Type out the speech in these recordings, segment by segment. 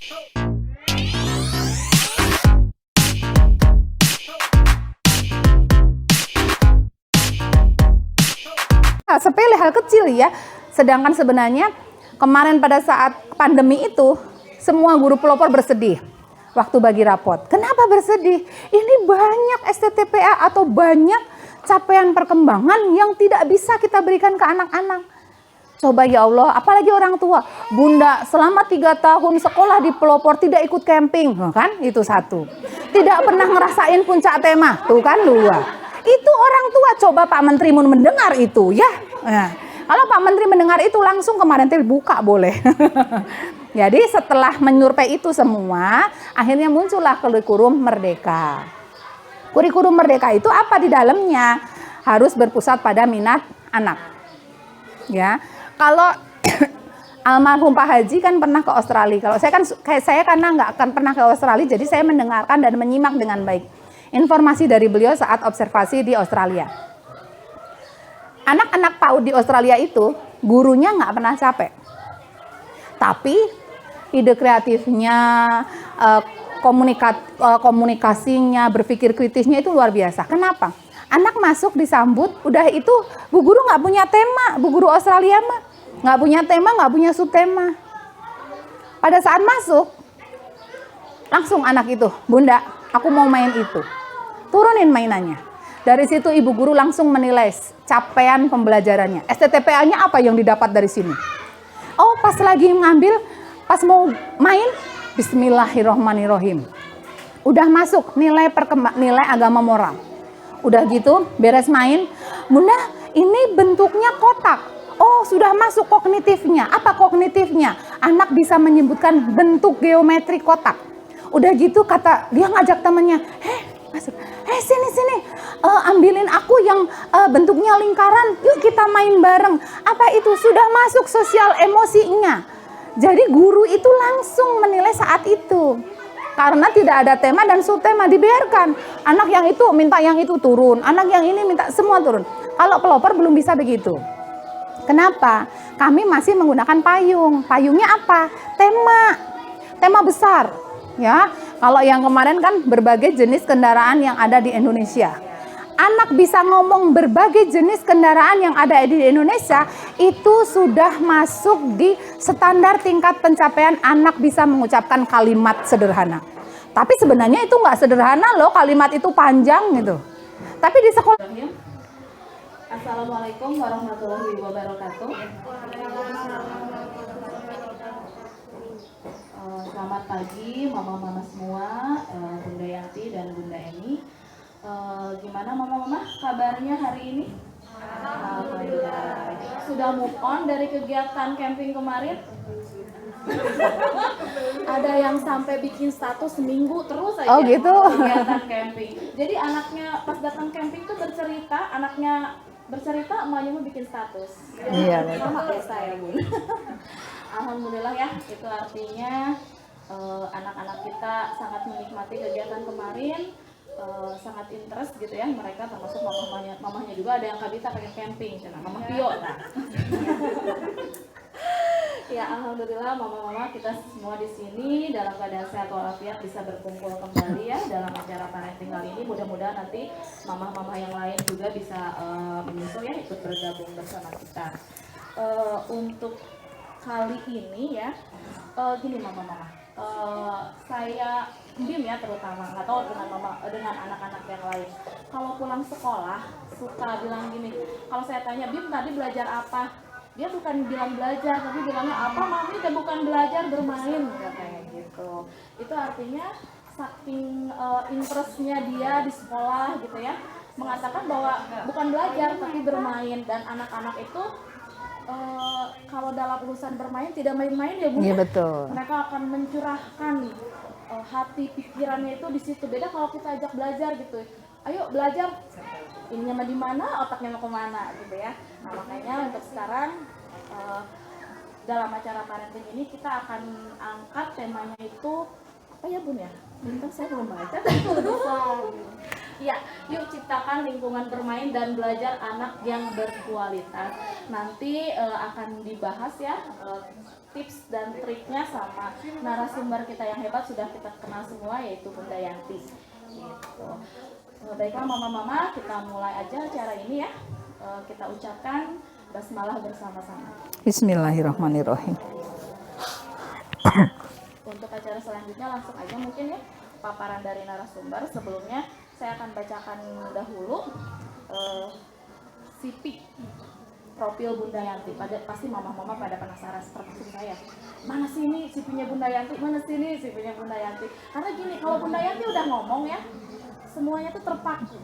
Sepele, hal kecil ya. Sedangkan sebenarnya kemarin pada saat pandemi itu semua guru pelopor bersedih waktu bagi rapot. Kenapa bersedih? Ini banyak STTPA atau banyak capaian perkembangan yang tidak bisa kita berikan ke anak-anak. Coba ya Allah, apalagi orang tua. Bunda selama 3 tahun sekolah di pelopor tidak ikut camping, kan? Itu satu. Tidak pernah ngerasain puncak tema, tuh kan 2. Itu orang tua. Coba Pak Menteri mau mendengar itu ya. Nah, kalau Pak Menteri mendengar itu langsung kemarin buka boleh. Jadi setelah menyurvei itu semua, akhirnya muncullah kurikulum Merdeka. Kurikulum Merdeka itu apa di dalamnya? Harus berpusat pada minat anak. Ya. Kalau almarhum Pak Haji kan pernah ke Australia. Kalau saya karena nggak akan pernah ke Australia, jadi saya mendengarkan dan menyimak dengan baik informasi dari beliau saat observasi di Australia. Anak-anak PAUD di Australia itu gurunya nggak pernah capek, tapi ide kreatifnya, komunikasinya, berpikir kritisnya itu luar biasa. Kenapa? Anak masuk disambut, udah itu bu guru nggak punya tema, bu guru Australia mah nggak punya tema, nggak punya subtema. Pada saat masuk, langsung anak itu, Bunda, aku mau main itu. Turunin mainannya. Dari situ ibu guru langsung menilai capaian pembelajarannya. STTPA-nya apa yang didapat dari sini? Oh, pas lagi ngambil, pas mau main, Bismillahirrohmanirrohim. Udah masuk nilai agama moral. Udah gitu, beres main, Bunda, ini bentuknya kotak. Oh, sudah masuk kognitifnya. Apa kognitifnya? Anak bisa menyebutkan bentuk geometri kotak. Udah gitu kata dia ngajak temannya, masuk. Sini. Ambilin aku yang bentuknya lingkaran. Yuk kita main bareng. Apa itu? Sudah masuk sosial emosinya. Jadi guru itu langsung menilai saat itu. Karena tidak ada tema dan subtema, dibiarkan. Anak yang itu minta yang itu turun, anak yang ini minta semua turun. Kalau pelopor belum bisa begitu. Kenapa? Kami masih menggunakan payung. Payungnya apa? Tema besar. Ya, kalau yang kemarin kan berbagai jenis kendaraan yang ada di Indonesia. Anak bisa ngomong berbagai jenis kendaraan yang ada di Indonesia, itu sudah masuk di standar tingkat pencapaian anak bisa mengucapkan kalimat sederhana. Tapi sebenarnya itu nggak sederhana loh, kalimat itu panjang gitu. Tapi di sekolah. Assalamualaikum warahmatullahi wabarakatuh. Selamat pagi mama-mama semua, Bunda Yanti dan Bunda Eni. Gimana mama-mama kabarnya hari ini? Alhamdulillah. Sudah move on dari kegiatan camping kemarin? Ada yang sampai bikin status seminggu terus aja. Oh gitu. Kegiatan camping. Jadi anaknya pas datang camping tuh bercerita, emaknya mau bikin status. Iya, sama kayak saya, Bun. Alhamdulillah ya, itu artinya anak-anak kita sangat menikmati kegiatan kemarin, sangat interest gitu ya. Mereka termasuk mamahnya juga ada yang kabita pengen camping, cina mamah Tio. Ya alhamdulillah mama-mama kita semua di sini dalam keadaan sehat walafiat bisa berkumpul kembali ya dalam acara parenting kali ini. Mudah-mudahan nanti mama-mama yang lain juga bisa menyusul ya ikut bergabung bersama kita. Untuk kali ini ya gini mama-mama, saya Bim ya terutama, nggak tahu dengan anak-anak yang lain. Kalau pulang sekolah suka bilang gini, kalau saya tanya Bim tadi belajar apa? Dia bukan bilang belajar, tapi bilangnya apa mami, dia bukan belajar, bermain katanya gitu. Itu artinya saking interestnya dia di sekolah gitu ya, mengatakan bahwa bukan belajar tapi bermain. Dan anak-anak itu kalau dalam urusan bermain tidak main-main ya Bu. Iya betul. Mereka akan mencurahkan hati pikirannya itu di situ. Beda kalau kita ajak belajar gitu, ayo belajar, ininya mah di mana, otaknya mau kemana gitu ya. Nah makanya untuk sekarang dalam acara parenting ini kita akan angkat temanya itu apa ya Bun ya? Bentar saya belum baca. Ya, yuk ciptakan lingkungan bermain dan belajar anak yang berkualitas. Nanti akan dibahas ya tips dan triknya sama narasumber kita yang hebat, sudah kita kenal semua, yaitu Bunda Yanti. Gitu. Baiklah mama-mama, kita mulai aja acara ini ya. Kita ucapkan basmalah bersama-sama. Bismillahirrahmanirrahim. Untuk acara selanjutnya langsung aja mungkin ya paparan dari narasumber. Sebelumnya saya akan bacakan dahulu CV profil Bunda Yanti. Pasti mama-mama pada penasaran seperti saya. Mana sih ini CV-nya Bunda Yanti? Mana sih ini CV-nya Bunda Yanti? Karena gini, kalau Bunda Yanti udah ngomong ya, semuanya tuh terpaku.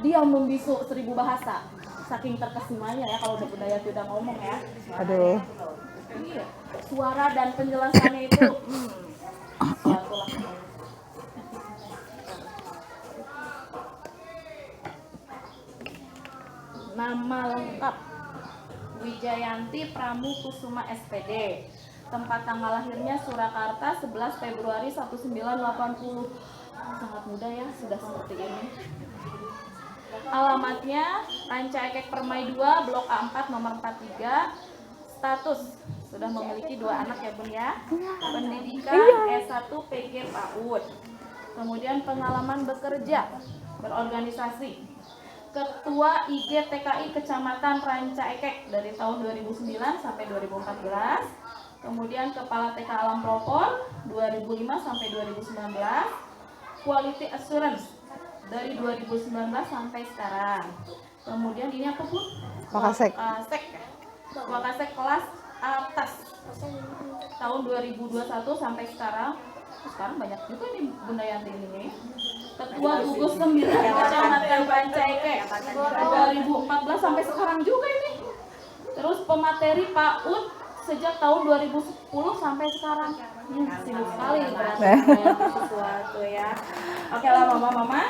Dia membisu 1000 bahasa. Saking terkesimanya ya kalau Bunda Yanti udah ngomong ya. Aduh. Iya, suara dan penjelasannya itu suatu lah. Nama lengkap Wijayanti Pramukusuma SPD. Tempat tanggal lahirnya Surakarta 11 Februari 1980. Sangat muda ya, sudah seperti ini. Alamatnya Ranca Ekek Permai 2, Blok A4 nomor 43. Status sudah memiliki 2 anak ya Bun ya. Pendidikan S1 PG PAUD. Kemudian pengalaman bekerja, berorganisasi. Ketua IG TKI Kecamatan Ranca Ekek dari tahun 2009 sampai 2014. Kemudian Kepala TK Alam Propor 2005 sampai 2019. Quality Assurance dari 2019 sampai sekarang. Kemudian ini apa Bun? Wakasek. Wakasek kelas atas tahun 2021 sampai sekarang. Sekarang banyak juga nih Bunda Yanti ini. Ketua gugus 9 Kecamatan Ranca Ekek 2014 sampai sekarang juga ini. Terus pemateri PAUD sejak tahun 2010 sampai sekarang. Sibuk sekali berarti sesuatu ya. Oke lah mama-mama,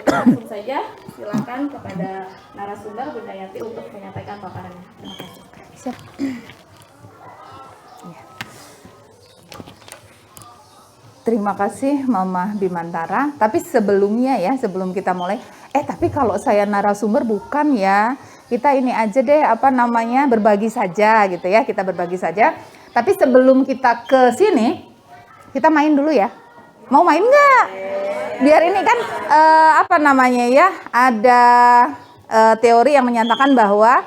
langsung saja silakan kepada narasumber Bunda Yanti untuk menyampaikan paparannya. Terima kasih. Siap. Terima kasih Mama Bimantara. Tapi sebelumnya ya, sebelum kita mulai, tapi kalau saya narasumber bukan ya. Kita ini aja deh, berbagi saja gitu ya. Kita berbagi saja. Tapi sebelum kita ke sini, kita main dulu ya. Mau main nggak? Biar ini kan ada teori yang menyatakan bahwa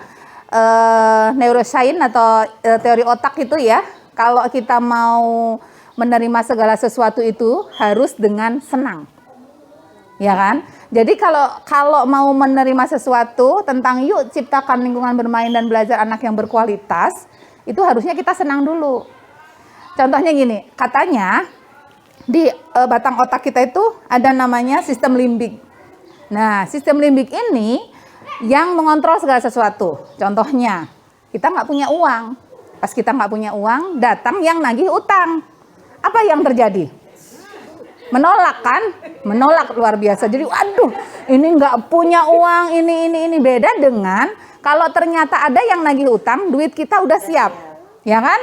neuroscience atau teori otak itu ya, kalau kita mau menerima segala sesuatu itu harus dengan senang, ya kan? Jadi kalau mau menerima sesuatu tentang yuk ciptakan lingkungan bermain dan belajar anak yang berkualitas, itu harusnya kita senang dulu. Contohnya gini, katanya di batang otak kita itu ada namanya sistem limbik. Nah, sistem limbik ini yang mengontrol segala sesuatu. Contohnya, kita nggak punya uang. Pas kita nggak punya uang, datang yang nagih utang. Apa yang terjadi? Menolak kan? Menolak luar biasa. Jadi waduh, ini nggak punya uang, ini beda dengan kalau ternyata ada yang nagih utang, duit kita udah siap. Ya kan?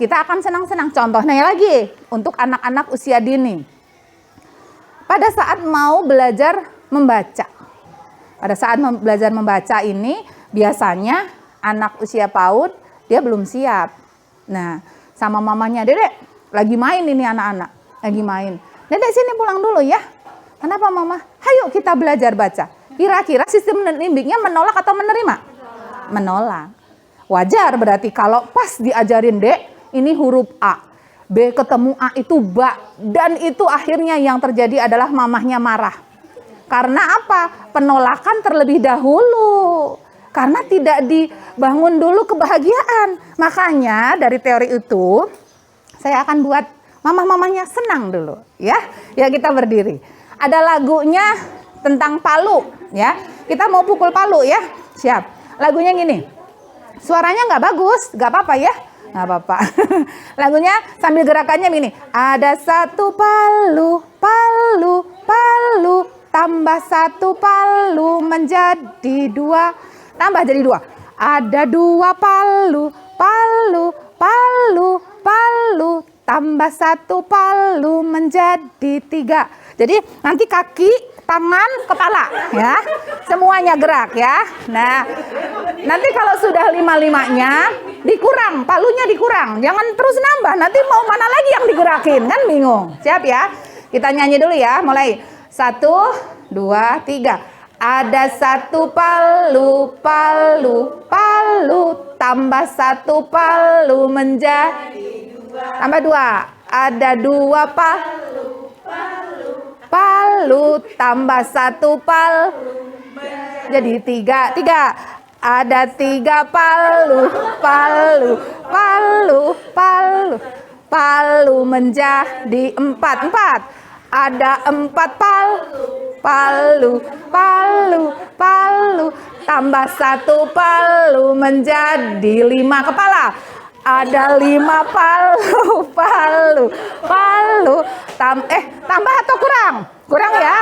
Kita akan senang-senang. Contohnya lagi untuk anak-anak usia dini. Pada saat mau belajar membaca. Pada saat belajar membaca ini biasanya anak usia PAUD dia belum siap. Nah, sama mamanya, "Dedek, lagi main ini anak-anak, lagi main. Dedek sini pulang dulu ya." Kenapa Mama? Hayo kita belajar baca. Kira-kira sistem limbiknya menolak atau menerima? Menolak. Wajar berarti kalau pas diajarin Dek, ini huruf A. B ketemu A itu ba. Dan itu akhirnya yang terjadi adalah mamahnya marah. Karena apa? Penolakan terlebih dahulu. Karena tidak dibangun dulu kebahagiaan. Makanya dari teori itu, saya akan buat mamah-mamahnya senang dulu, ya. Ya kita berdiri. Ada lagunya tentang palu, ya. Kita mau pukul palu, ya. Siap. Lagunya gini. Suaranya nggak bagus, nggak apa-apa ya. Nggak apa-apa. Lagunya sambil gerakannya gini. Ada satu palu, palu, palu. Tambah satu palu menjadi dua. Tambah jadi dua. Ada dua palu, palu, palu, palu. Tambah satu palu menjadi tiga. Jadi nanti kaki, tangan, kepala ya. Semuanya gerak ya. Nah, nanti kalau sudah 5-5-nya dikurang, palunya dikurang. Jangan terus nambah, nanti mau mana lagi yang digerakin, kan bingung. Siap ya? Kita nyanyi dulu ya, mulai. 1, 2, 3. Ada 1 palu, palu, palu, tambah 1 palu menjadi 2. Tambah 2. Ada 2 palu, palu, tambah 1 palu jadi 3. 3. Ada 3 palu, palu, palu, palu, palu menjadi 4. 4. Ada 4 palu, palu, palu, palu, tambah 1 palu menjadi 5 kepala. Ada 5 palu, palu, palu, tambah atau kurang? Kurang ya?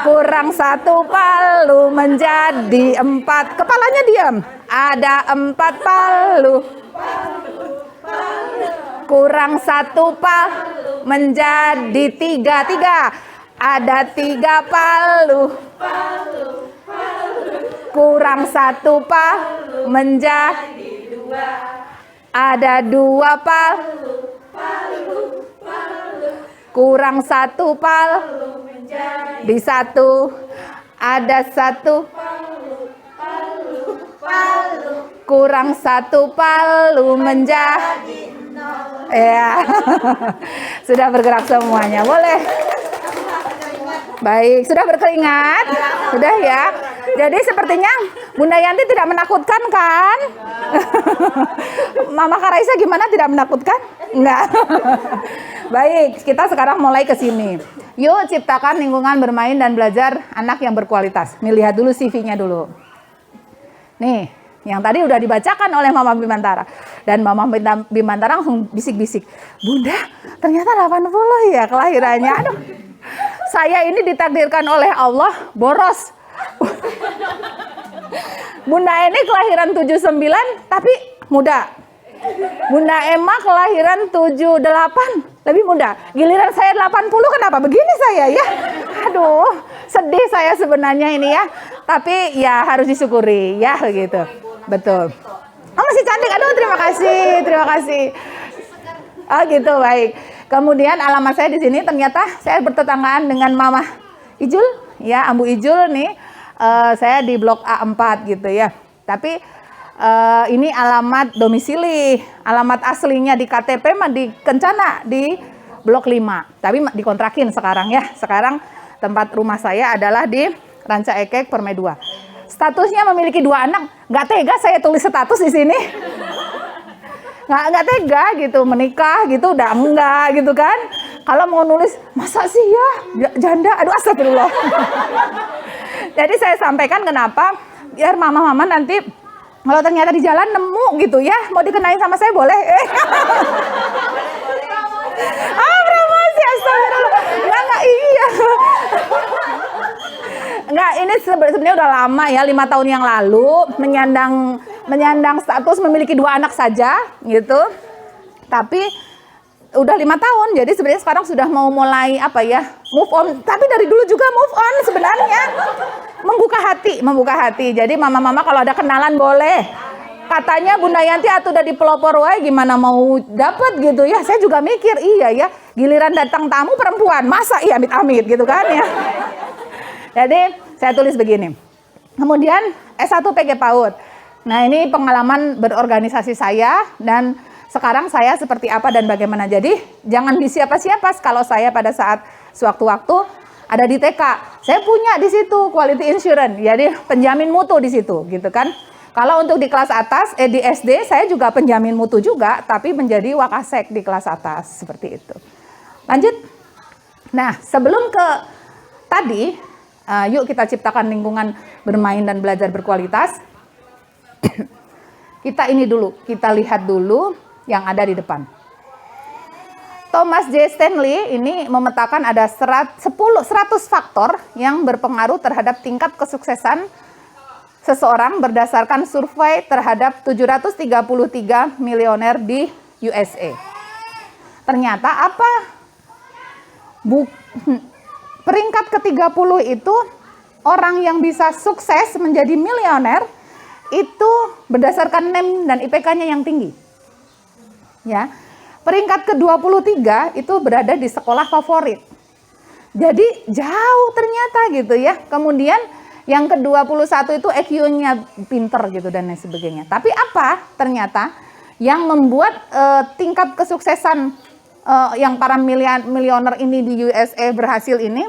Kurang 1 palu menjadi 4. Kepalanya diam. Ada 4 palu, kurang 1 palu menjadi 3. 3. Ada 3 palu, kurang 1 palu menjadi 2. Ada 2 palu, kurang 1 palu menjadi 1. Ada 1 kurang 1 palu menjadi 0. Ya. Sudah bergerak semuanya, boleh. Baik, sudah berkeringat? Sudah ya. Jadi sepertinya Bunda Yanti tidak menakutkan kan? Mama Karaisa gimana, tidak menakutkan? Enggak. Baik, kita sekarang mulai ke sini. Yuk ciptakan lingkungan bermain dan belajar anak yang berkualitas. Nih lihat dulu CV-nya dulu. Nih, yang tadi udah dibacakan oleh Mama Bimantara. Dan Mama Bimantara langsung bisik-bisik. Bunda, ternyata 80 ya kelahirannya. Aduh. Saya ini ditakdirkan oleh Allah boros. Bunda ini kelahiran 79 tapi muda. Bunda Emma kelahiran 78 lebih muda. Giliran saya 80, kenapa begini saya ya? Aduh, sedih saya sebenarnya ini ya. Tapi ya harus disyukuri ya gitu. Betul. Oh masih cantik. Aduh terima kasih, terima kasih. Oh gitu, baik. Kemudian alamat saya di sini ternyata saya bertetanggaan dengan Mama Ijul, ya Ambu Ijul nih. Saya di Blok A4 gitu ya. Tapi ini alamat domisili, alamat aslinya di KTP mah di Kencana di Blok 5. Tapi dikontrakin sekarang ya. Sekarang tempat rumah saya adalah di Ranca Ekek Permai 2. Statusnya memiliki 2 anak. Nggak tega saya tulis status di sini. Nggak tega gitu, menikah gitu udah enggak gitu kan. Kalau mau nulis, masa sih ya janda, aduh astagfirullah. Jadi saya sampaikan kenapa, biar mama-mama nanti kalau ternyata di jalan nemu gitu ya, mau dikenain sama saya boleh. Promosi, astagfirullah. Enggak, iya. Enggak, ini sebenarnya udah lama ya, 5 tahun yang lalu menyandang status memiliki 2 anak saja gitu. Tapi udah 5 tahun, jadi sebenarnya sekarang sudah mau mulai apa ya, move on. Tapi dari dulu juga move on sebenarnya. Membuka hati. Jadi mama-mama kalau ada kenalan boleh. Katanya Bunda Yanti atuh udah di pelopor wae, gimana mau dapat gitu ya. Saya juga mikir, iya ya, giliran datang tamu perempuan, masa iya amit-amit gitu kan ya. Jadi saya tulis begini. Kemudian S1 PG PAUD. Nah ini pengalaman berorganisasi saya dan sekarang saya seperti apa dan bagaimana. Jadi jangan disiapa-siapa kalau saya pada saat sewaktu-waktu ada di TK. Saya punya di situ quality insurance, jadi penjamin mutu di situ gitu kan. Kalau untuk di kelas atas, di SD saya juga penjamin mutu juga, tapi menjadi wakasek di kelas atas seperti itu. Lanjut. Nah sebelum ke tadi, yuk kita ciptakan lingkungan bermain dan belajar berkualitas. Kita ini dulu, kita lihat dulu yang ada di depan. Thomas J. Stanley ini memetakan ada 100 faktor yang berpengaruh terhadap tingkat kesuksesan seseorang berdasarkan survei terhadap 733 milioner di USA. Ternyata apa? peringkat ke-30 itu orang yang bisa sukses menjadi milioner itu berdasarkan NEM dan IPK-nya yang tinggi. Ya. Peringkat ke-23 itu berada di sekolah favorit. Jadi jauh ternyata gitu ya. Kemudian yang ke-21 itu EQ-nya pinter gitu dan lain sebagainya. Tapi apa ternyata yang membuat tingkat kesuksesan yang para milioner ini di USA berhasil ini,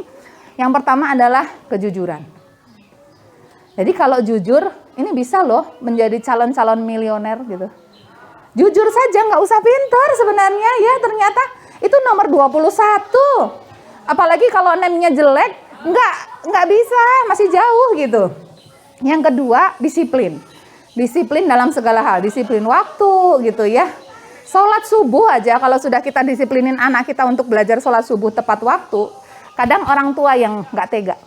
yang pertama adalah kejujuran. Jadi kalau jujur, ini bisa loh menjadi calon-calon milioner gitu. Jujur saja, nggak usah pintar sebenarnya ya, ternyata itu nomor 21. Apalagi kalau NEM-nya jelek, nggak bisa, masih jauh gitu. Yang kedua, disiplin. Disiplin dalam segala hal, disiplin waktu gitu ya. Sholat subuh aja, kalau sudah kita disiplinin anak kita untuk belajar sholat subuh tepat waktu, kadang orang tua yang nggak tega.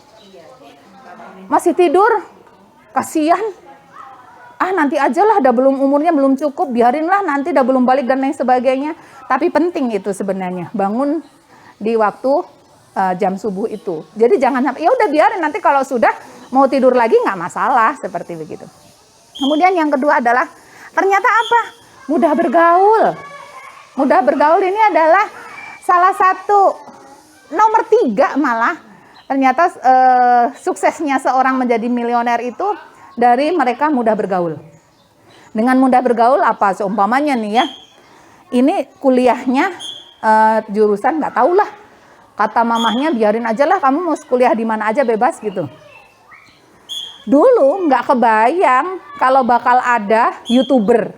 Masih tidur, kasihan. Nanti aja lah, umurnya belum cukup, biarinlah nanti udah belum balik dan lain sebagainya. Tapi penting itu sebenarnya, bangun di waktu jam subuh itu. Jadi jangan sampai, ya udah biarin nanti kalau sudah mau tidur lagi nggak masalah, seperti begitu. Kemudian yang kedua adalah, ternyata apa? Mudah bergaul. Mudah bergaul ini adalah salah satu, nomor 3 malah, ternyata suksesnya seorang menjadi milioner itu dari mereka mudah bergaul. Dengan mudah bergaul apa? Seumpamanya nih ya, ini kuliahnya jurusan nggak tahu lah. Kata mamahnya biarin aja lah, kamu mau kuliah di mana aja bebas gitu. Dulu nggak kebayang kalau bakal ada YouTuber,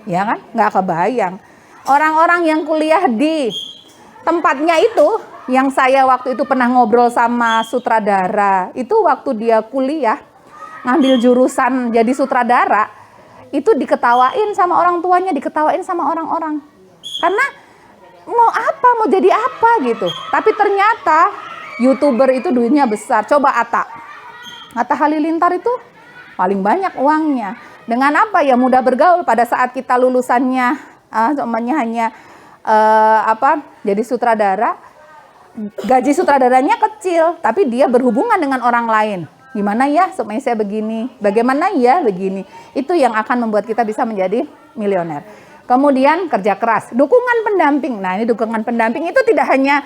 ya kan? Nggak kebayang. Orang-orang yang kuliah di tempatnya itu, yang saya waktu itu pernah ngobrol sama sutradara, itu waktu dia kuliah, ngambil jurusan jadi sutradara, itu diketawain sama orang tuanya, diketawain sama orang-orang. Karena mau apa, mau jadi apa gitu. Tapi ternyata YouTuber itu duitnya besar. Coba Atta Halilintar itu paling banyak uangnya. Dengan apa ya, mudah bergaul. Pada saat kita lulusannya hanya jadi sutradara, gaji sutradaranya kecil, tapi dia berhubungan dengan orang lain. Gimana ya supaya saya begini, bagaimana ya begini. Itu yang akan membuat kita bisa menjadi milioner. Kemudian kerja keras, dukungan pendamping. Nah ini dukungan pendamping itu tidak hanya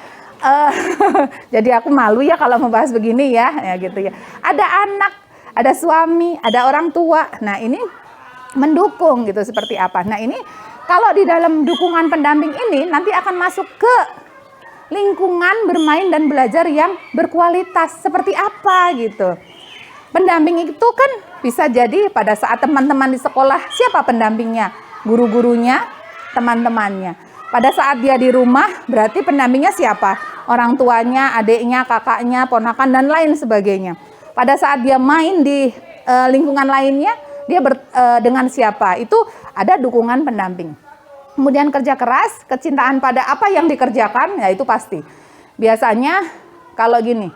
jadi aku malu ya kalau membahas begini ya gitu ya. Ada anak, ada suami, ada orang tua. Nah ini mendukung gitu seperti apa. Nah ini kalau di dalam dukungan pendamping ini nanti akan masuk ke lingkungan bermain dan belajar yang berkualitas seperti apa gitu. Pendamping itu kan bisa jadi pada saat teman-teman di sekolah, siapa pendampingnya? Guru-gurunya, teman-temannya. Pada saat dia di rumah, berarti pendampingnya siapa? Orang tuanya, adiknya, kakaknya, ponakan, dan lain sebagainya. Pada saat dia main di lingkungan lainnya, dia dengan siapa? Itu ada dukungan pendamping. Kemudian kerja keras, kecintaan pada apa yang dikerjakan, ya itu pasti. Biasanya kalau gini,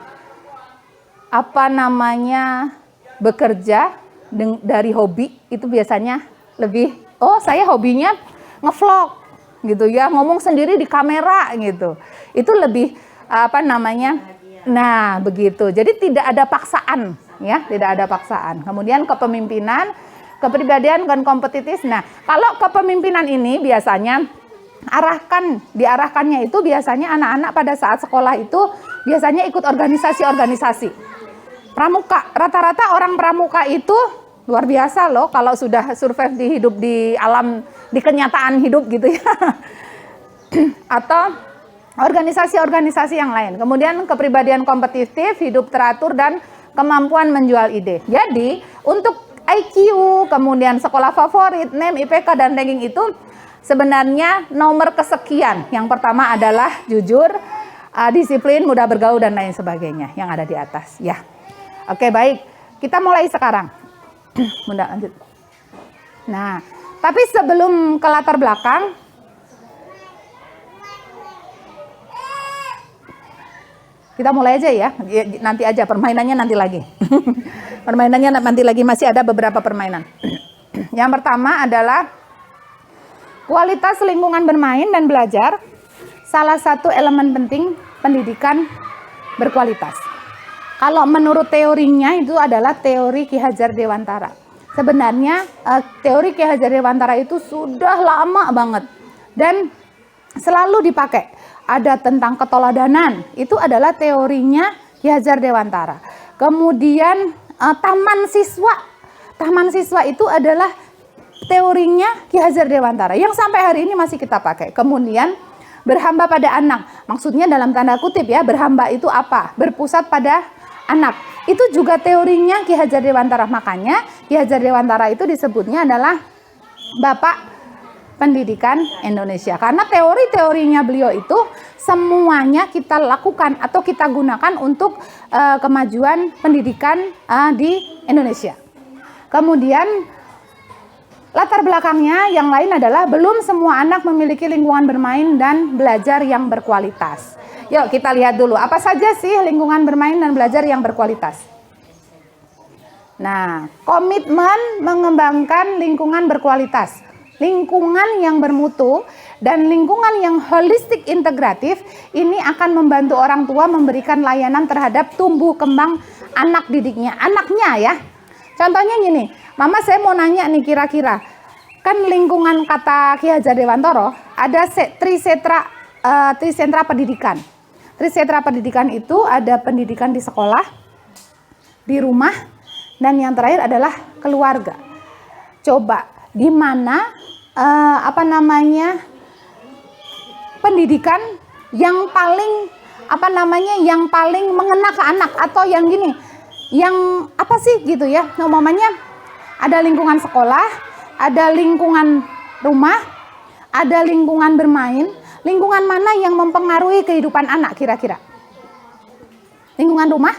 bekerja dari hobi, itu biasanya lebih, saya hobinya ngevlog gitu ya, ngomong sendiri di kamera gitu. Itu lebih nah begitu. Jadi tidak ada paksaan ya, tidak ada paksaan. Kemudian kepemimpinan, kepribadian dan kompetitif. Nah, kalau kepemimpinan ini biasanya diarahkannya itu biasanya anak-anak pada saat sekolah itu biasanya ikut organisasi-organisasi. Pramuka, rata-rata orang pramuka itu luar biasa loh kalau sudah survive di alam, di kenyataan hidup gitu ya. Atau organisasi-organisasi yang lain. Kemudian kepribadian kompetitif, hidup teratur, dan kemampuan menjual ide. Jadi untuk IQ, kemudian sekolah favorit, NEM, IPK, dan ranking itu sebenarnya nomor kesekian. Yang pertama adalah jujur, disiplin, mudah bergaul, dan lain sebagainya yang ada di atas. Ya, oke baik, kita mulai sekarang. Bunda lanjut. Nah, tapi sebelum ke latar belakang, kita mulai aja ya. Nanti aja permainannya nanti lagi. Permainannya nanti lagi, masih ada beberapa permainan. Yang pertama adalah kualitas lingkungan bermain dan belajar. Salah satu elemen penting pendidikan berkualitas. Kalau menurut teorinya itu adalah teori Ki Hajar Dewantara. Sebenarnya teori Ki Hajar Dewantara itu sudah lama banget dan selalu dipakai. Ada tentang keteladanan, itu adalah teorinya Ki Hajar Dewantara. Kemudian taman siswa itu adalah teorinya Ki Hajar Dewantara yang sampai hari ini masih kita pakai. Kemudian berhamba pada anak, maksudnya dalam tanda kutip ya, berhamba itu apa? Berpusat pada anak. Itu juga teorinya Ki Hajar Dewantara. Makanya Ki Hajar Dewantara itu disebutnya adalah Bapak Pendidikan Indonesia. Karena teori-teorinya beliau itu semuanya kita lakukan atau kita gunakan untuk kemajuan pendidikan di Indonesia. Kemudian latar belakangnya yang lain adalah belum semua anak memiliki lingkungan bermain dan belajar yang berkualitas. Yuk kita lihat dulu apa saja sih lingkungan bermain dan belajar yang berkualitas. Nah, komitmen mengembangkan lingkungan berkualitas, lingkungan yang bermutu, dan lingkungan yang holistik integratif ini akan membantu orang tua memberikan layanan terhadap tumbuh kembang anak didiknya, anaknya ya. Contohnya gini, Mama saya mau nanya nih kira-kira, kan lingkungan kata Ki Hajar Dewantara ada trisentra pendidikan. Trisentra pendidikan itu ada pendidikan di sekolah, di rumah, dan yang terakhir adalah keluarga. Coba di mana pendidikan yang paling yang paling mengena ke anak, atau yang gini, yang apa sih gitu ya, namanya ada lingkungan sekolah, ada lingkungan rumah, ada lingkungan bermain. Lingkungan mana yang mempengaruhi kehidupan anak kira-kira? Lingkungan rumah?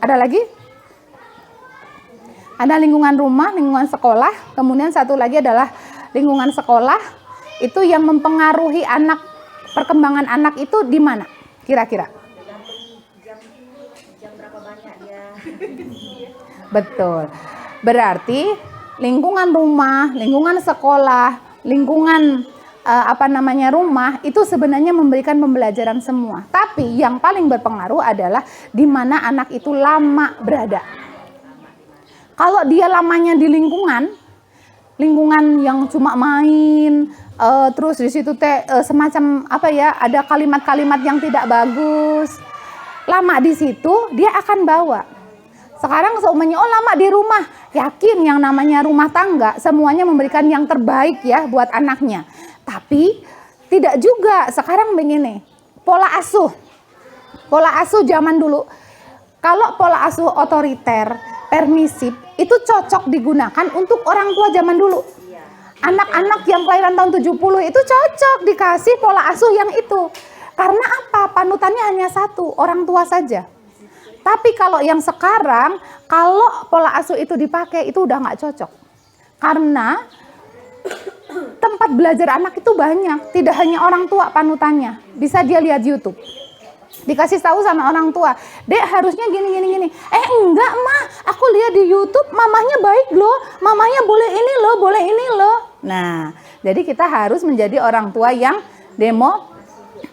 Ada lagi? Ada lingkungan rumah, lingkungan sekolah, kemudian satu lagi adalah lingkungan sekolah itu yang mempengaruhi anak, perkembangan anak itu di mana kira-kira? Jam berapa banyak dia? Betul. Berarti lingkungan rumah, lingkungan sekolah, lingkungan rumah itu sebenarnya memberikan pembelajaran semua. Tapi yang paling berpengaruh adalah di mana anak itu lama berada. Kalau dia lamanya di lingkungan yang cuma main, terus di situ semacam ada kalimat-kalimat yang tidak bagus. Lama di situ dia akan bawa. Sekarang seumurnya lama di rumah, yakin yang namanya rumah tangga semuanya memberikan yang terbaik ya buat anaknya. Tapi tidak juga. Sekarang begini, pola asuh zaman dulu. Kalau pola asuh otoriter, permisif, itu cocok digunakan untuk orang tua zaman dulu. Anak-anak yang kelahiran tahun 70 itu cocok dikasih pola asuh yang itu. Karena apa? Panutannya hanya satu, orang tua saja. Tapi kalau yang sekarang, kalau pola asuh itu dipakai, itu udah nggak cocok. Karena tempat belajar anak itu banyak, tidak hanya orang tua panutannya. Bisa dia lihat YouTube. Dikasih tahu sama orang tua, Dek harusnya gini. Enggak mah, aku lihat di YouTube mamanya baik loh, mamanya boleh ini loh. Nah, jadi kita harus menjadi orang tua yang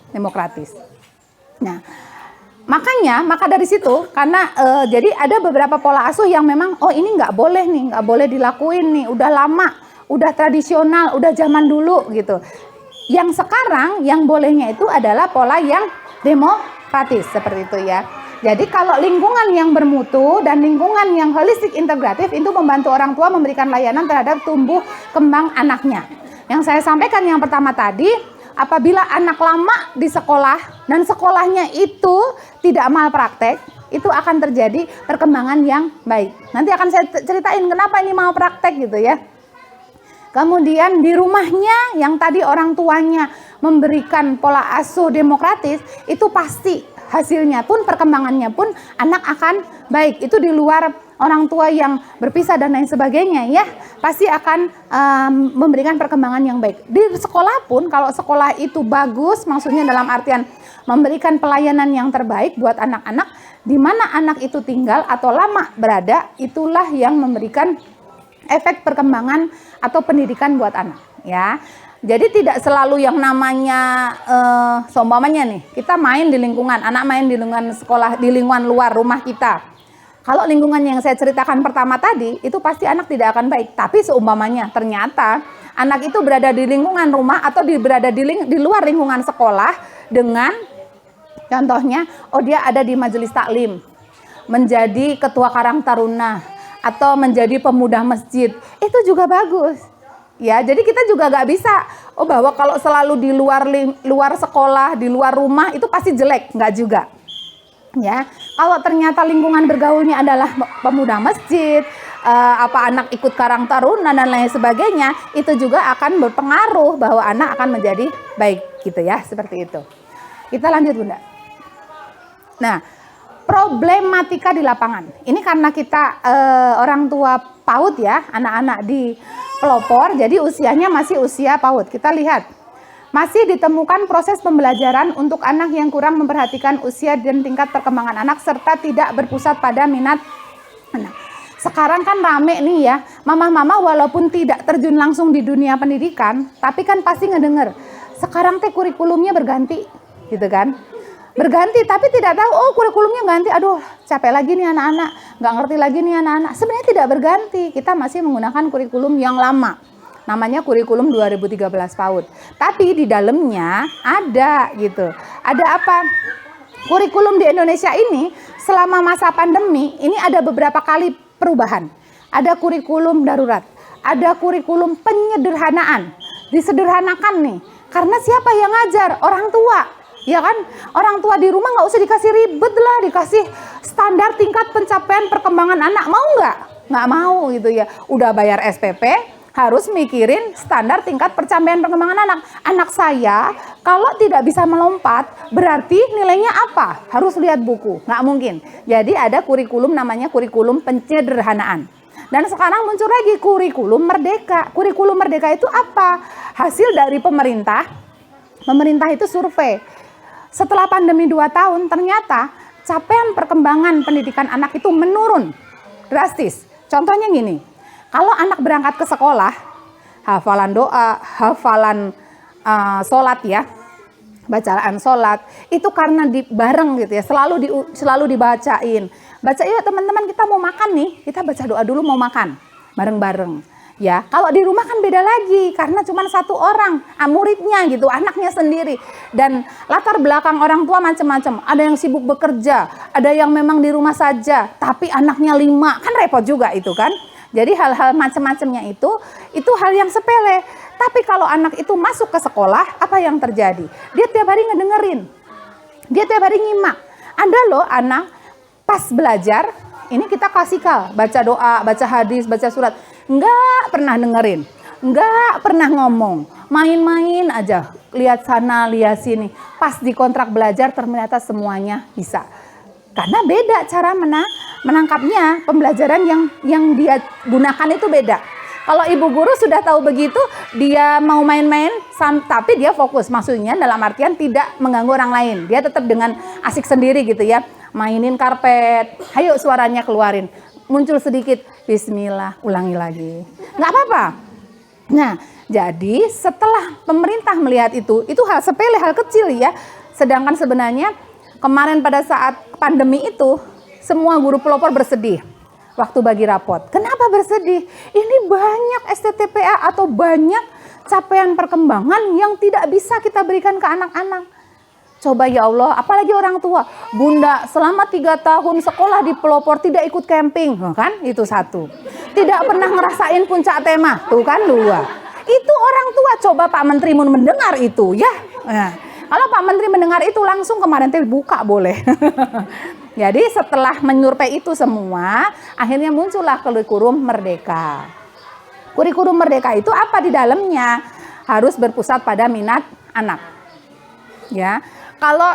demokratis. Nah, maka dari situ, karena jadi ada beberapa pola asuh yang memang, ini nggak boleh dilakuin nih, udah lama, udah tradisional, udah zaman dulu gitu. Yang sekarang yang bolehnya itu adalah pola yang demokratis seperti itu ya. Jadi kalau lingkungan yang bermutu dan lingkungan yang holistik integratif itu membantu orang tua memberikan layanan terhadap tumbuh kembang anaknya. Yang saya sampaikan yang pertama tadi, apabila anak lama di sekolah dan sekolahnya itu tidak malpraktek, itu akan terjadi perkembangan yang baik. Nanti akan saya ceritain kenapa ini malpraktek gitu ya. Kemudian di rumahnya yang tadi orang tuanya memberikan pola asuh demokratis, itu pasti hasilnya pun, perkembangannya pun anak akan baik. Itu di luar orang tua yang berpisah dan lain sebagainya ya, pasti akan memberikan perkembangan yang baik. Di sekolah pun kalau sekolah itu bagus, maksudnya dalam artian memberikan pelayanan yang terbaik buat anak-anak, di mana anak itu tinggal atau lama berada, itulah yang memberikan efek perkembangan atau pendidikan buat anak ya. Jadi tidak selalu yang namanya seumpamanya nih, kita main di lingkungan, anak main di lingkungan sekolah, di lingkungan luar rumah kita. Kalau lingkungan yang saya ceritakan pertama tadi, itu pasti anak tidak akan baik. Tapi seumpamanya ternyata anak itu berada di lingkungan rumah atau berada di luar lingkungan sekolah dengan contohnya, oh dia ada di majelis taklim, menjadi ketua karang taruna, atau menjadi pemuda masjid, itu juga bagus. Ya, jadi kita juga nggak bisa, oh bahwa kalau selalu di luar sekolah, di luar rumah itu pasti jelek, nggak juga. Ya, kalau ternyata lingkungan bergaulnya adalah pemuda masjid, anak ikut karang taruna dan lain sebagainya, itu juga akan berpengaruh bahwa anak akan menjadi baik, gitu ya, seperti itu. Kita lanjut, Bunda. Nah, problematika di lapangan. Ini karena kita orang tua PAUD ya, anak-anak di pelopor, jadi usianya masih usia PAUD. Kita lihat, masih ditemukan proses pembelajaran untuk anak yang kurang memperhatikan usia dan tingkat perkembangan anak serta tidak berpusat pada minat anak. Sekarang kan rame nih ya, mama-mama walaupun tidak terjun langsung di dunia pendidikan, tapi kan pasti ngedenger, sekarang teh kurikulumnya berganti, gitu kan. Berganti, tapi tidak tahu, oh kurikulumnya ganti, aduh capek lagi nih anak-anak, nggak ngerti lagi nih anak-anak. Sebenarnya tidak berganti, kita masih menggunakan kurikulum yang lama, namanya kurikulum 2013 PAUD. Tapi di dalamnya ada gitu, ada apa? Kurikulum di Indonesia ini selama masa pandemi, ini ada beberapa kali perubahan. Ada kurikulum darurat, ada kurikulum penyederhanaan, disederhanakan nih, karena siapa yang ngajar? Orang tua. Ya kan, orang tua di rumah nggak usah dikasih ribet lah, dikasih standar tingkat pencapaian perkembangan anak, mau nggak? Nggak mau gitu ya. Udah bayar SPP, harus mikirin standar tingkat pencapaian perkembangan anak. Anak saya kalau tidak bisa melompat, berarti nilainya apa? Harus lihat buku, nggak mungkin. Jadi ada kurikulum namanya kurikulum penyederhanaan. Dan sekarang muncul lagi kurikulum merdeka. Kurikulum merdeka itu apa? Hasil dari pemerintah. Pemerintah itu survei. Setelah pandemi 2 tahun, ternyata capaian perkembangan pendidikan anak itu menurun drastis. Contohnya gini, kalau anak berangkat ke sekolah, hafalan doa, hafalan sholat ya, bacaan sholat, itu karena bareng gitu ya, selalu dibacain. Baca yuk teman-teman, kita mau makan nih, kita baca doa dulu mau makan, bareng-bareng. Ya, kalau di rumah kan beda lagi karena cuma satu orang, muridnya gitu, anaknya sendiri. Dan latar belakang orang tua macam-macam. Ada yang sibuk bekerja, ada yang memang di rumah saja, tapi anaknya 5, kan repot juga itu kan. Jadi hal-hal macam-macamnya itu hal yang sepele. Tapi kalau anak itu masuk ke sekolah, apa yang terjadi? Dia tiap hari ngedengerin, dia tiap hari nyimak. Ada loh anak pas belajar, ini kita klasikal, baca doa, baca hadis, baca surat. Nggak pernah dengerin, nggak pernah ngomong, main-main aja, lihat sana, lihat sini. Pas di kontrak belajar ternyata semuanya bisa. Karena beda cara menangkapnya, pembelajaran yang dia gunakan itu beda. Kalau ibu guru sudah tahu begitu, dia mau main-main, tapi dia fokus. Maksudnya dalam artian tidak mengganggu orang lain. Dia tetap dengan asik sendiri gitu ya. Mainin karpet, ayo suaranya keluarin. Muncul sedikit, bismillah, ulangi lagi. Nggak apa-apa. Nah, jadi setelah pemerintah melihat itu hal sepele, hal kecil ya. Sedangkan sebenarnya kemarin pada saat pandemi itu, semua guru pelopor bersedih waktu bagi rapot. Kenapa bersedih? Ini banyak STTPA atau banyak capaian perkembangan yang tidak bisa kita berikan ke anak-anak. Coba ya Allah, apalagi orang tua. Bunda selama 3 tahun sekolah di pelopor tidak ikut camping, kan? Itu 1. Tidak pernah ngerasain puncak tema, tuh kan 2. Itu orang tua, coba Pak Menteri mau mendengar itu ya. Nah, kalau Pak Menteri mendengar itu langsung kemarin buka boleh. Jadi setelah menyurvei itu semua, akhirnya muncullah kurikulum merdeka. Kurikulum merdeka itu apa di dalamnya? Harus berpusat pada minat anak. Ya. Kalau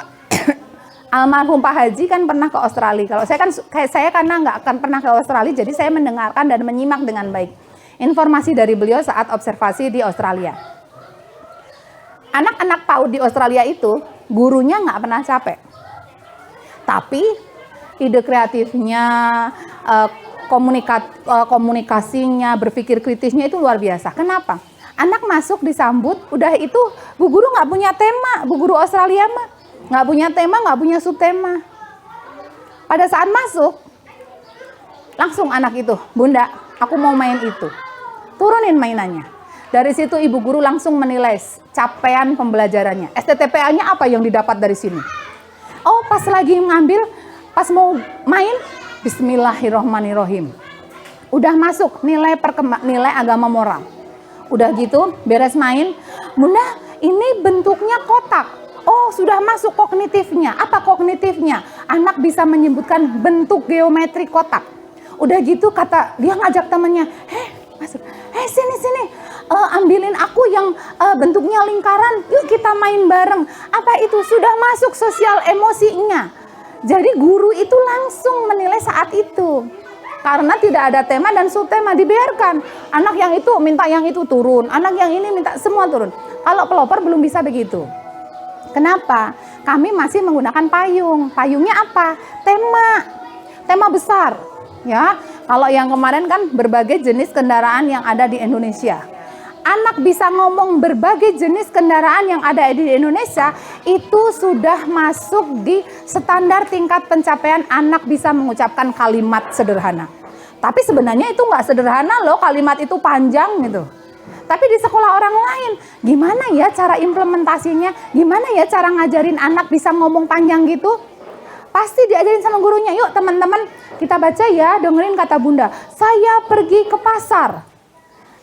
almarhum Pak Haji kan pernah ke Australia. Kalau saya karena nggak akan pernah ke Australia, jadi saya mendengarkan dan menyimak dengan baik informasi dari beliau saat observasi di Australia. Anak-anak PAUD di Australia itu gurunya nggak pernah capek, tapi ide kreatifnya, komunikasinya, berpikir kritisnya itu luar biasa. Kenapa? Anak masuk disambut, udah itu bu guru nggak punya tema, bu guru Australia mah nggak punya tema, nggak punya subtema. Pada saat masuk, langsung anak itu, bunda, aku mau main itu. Turunin mainannya. Dari situ ibu guru langsung menilai capaian pembelajarannya. STTPA-nya apa yang didapat dari sini? Oh, pas lagi ngambil, pas mau main, bismillahirrohmanirrohim. Udah masuk nilai agama moral. Udah gitu, beres main, bunda, ini bentuknya kotak. Oh, sudah masuk kognitifnya. Apa kognitifnya? Anak bisa menyebutkan bentuk geometri kotak. Udah gitu kata dia ngajak temannya, masuk, sini, ambilin aku yang bentuknya lingkaran, yuk kita main bareng. Apa itu? Sudah masuk sosial emosinya. Jadi guru itu langsung menilai saat itu. Karena tidak ada tema dan subtema, dibiarkan. Anak yang itu minta yang itu turun, anak yang ini minta semua turun. Kalau pelopor belum bisa begitu. Kenapa? Kami masih menggunakan payung. Payungnya apa? Tema besar. Ya, kalau yang kemarin kan berbagai jenis kendaraan yang ada di Indonesia. Anak bisa ngomong berbagai jenis kendaraan yang ada di Indonesia, itu sudah masuk di standar tingkat pencapaian anak bisa mengucapkan kalimat sederhana. Tapi sebenarnya itu nggak sederhana loh, kalimat itu panjang gitu. Tapi di sekolah orang lain, gimana ya cara implementasinya? Gimana ya cara ngajarin anak bisa ngomong panjang gitu? Pasti diajarin sama gurunya, yuk teman-teman kita baca ya, dengerin kata bunda, saya pergi ke pasar.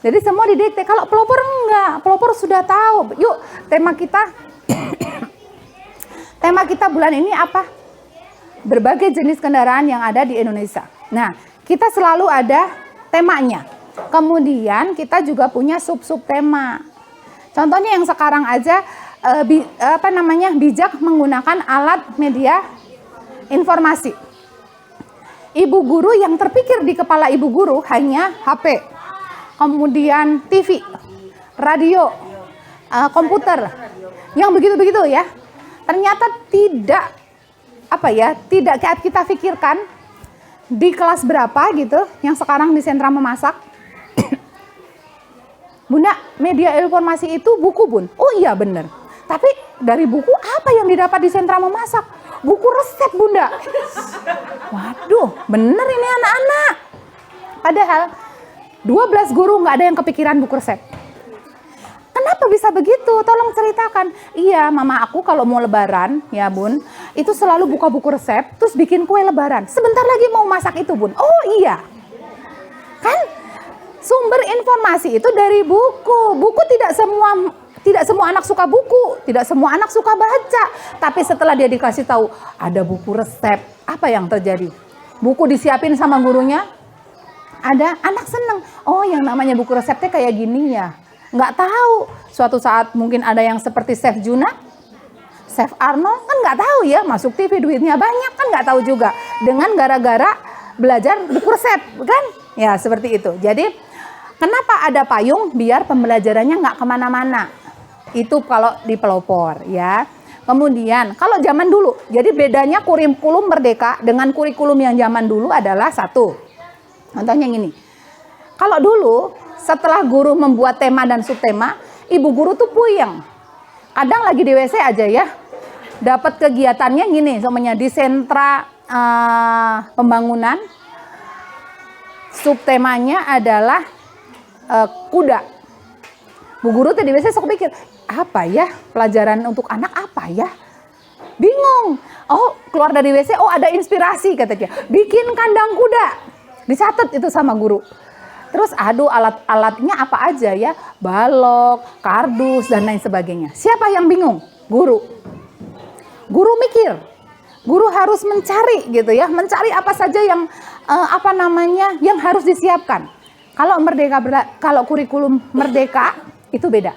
Jadi semua didikte. Kalau pelopor enggak, pelopor sudah tahu. Yuk, tema kita tema kita bulan ini apa? Berbagai jenis kendaraan yang ada di Indonesia. Nah, kita selalu ada temanya. Kemudian kita juga punya sub-sub tema. Contohnya yang sekarang aja bijak menggunakan alat media informasi. Ibu guru yang terpikir di kepala ibu guru hanya HP, kemudian TV, radio, komputer, yang begitu-begitu ya. Ternyata tidak kita pikirkan di kelas berapa gitu, yang sekarang di sentra memasak. Bunda, media informasi itu buku bun? Oh iya bener. Tapi dari buku apa yang didapat di sentra memasak? Buku resep bunda. Waduh, bener ini anak-anak. Padahal 12 guru nggak ada yang kepikiran buku resep. Kenapa bisa begitu? Tolong ceritakan. Iya, mama aku kalau mau lebaran, ya bun, itu selalu buka buku resep, terus bikin kue lebaran. Sebentar lagi mau masak itu bun. Oh iya. Kan sumber informasi itu dari buku. Buku tidak semua anak suka buku, tidak semua anak suka baca. Tapi setelah dia dikasih tahu ada buku resep, apa yang terjadi? Buku disiapin sama gurunya, ada anak seneng. Oh, yang namanya buku resepnya kayak gini ya. Nggak tahu. Suatu saat mungkin ada yang seperti Chef Juna, Chef Arnold, kan nggak tahu ya. Masuk TV duitnya banyak, kan nggak tahu juga. Dengan gara-gara belajar buku resep, kan? Ya seperti itu. Jadi kenapa ada payung? Biar pembelajarannya nggak kemana-mana. Itu kalau di pelopor ya. Kemudian kalau zaman dulu, jadi bedanya kurikulum Merdeka dengan kurikulum yang zaman dulu adalah satu. Contohnya gini, kalau dulu setelah guru membuat tema dan subtema, ibu guru tuh puyeng. Kadang lagi di WC aja ya, dapat kegiatannya gini, semuanya di sentra pembangunan, subtemanya adalah kuda. Bu guru tuh di WC sok pikir, apa ya pelajaran untuk anak apa ya? Bingung. Oh, keluar dari WC, oh ada inspirasi katanya. Bikin kandang kuda. Dicatat itu sama guru. Terus aduh alat-alatnya apa aja ya? Balok, kardus dan lain sebagainya. Siapa yang bingung? Guru. Guru mikir. Guru harus mencari gitu ya, mencari apa saja yang yang harus disiapkan. Kalau kurikulum Merdeka itu beda.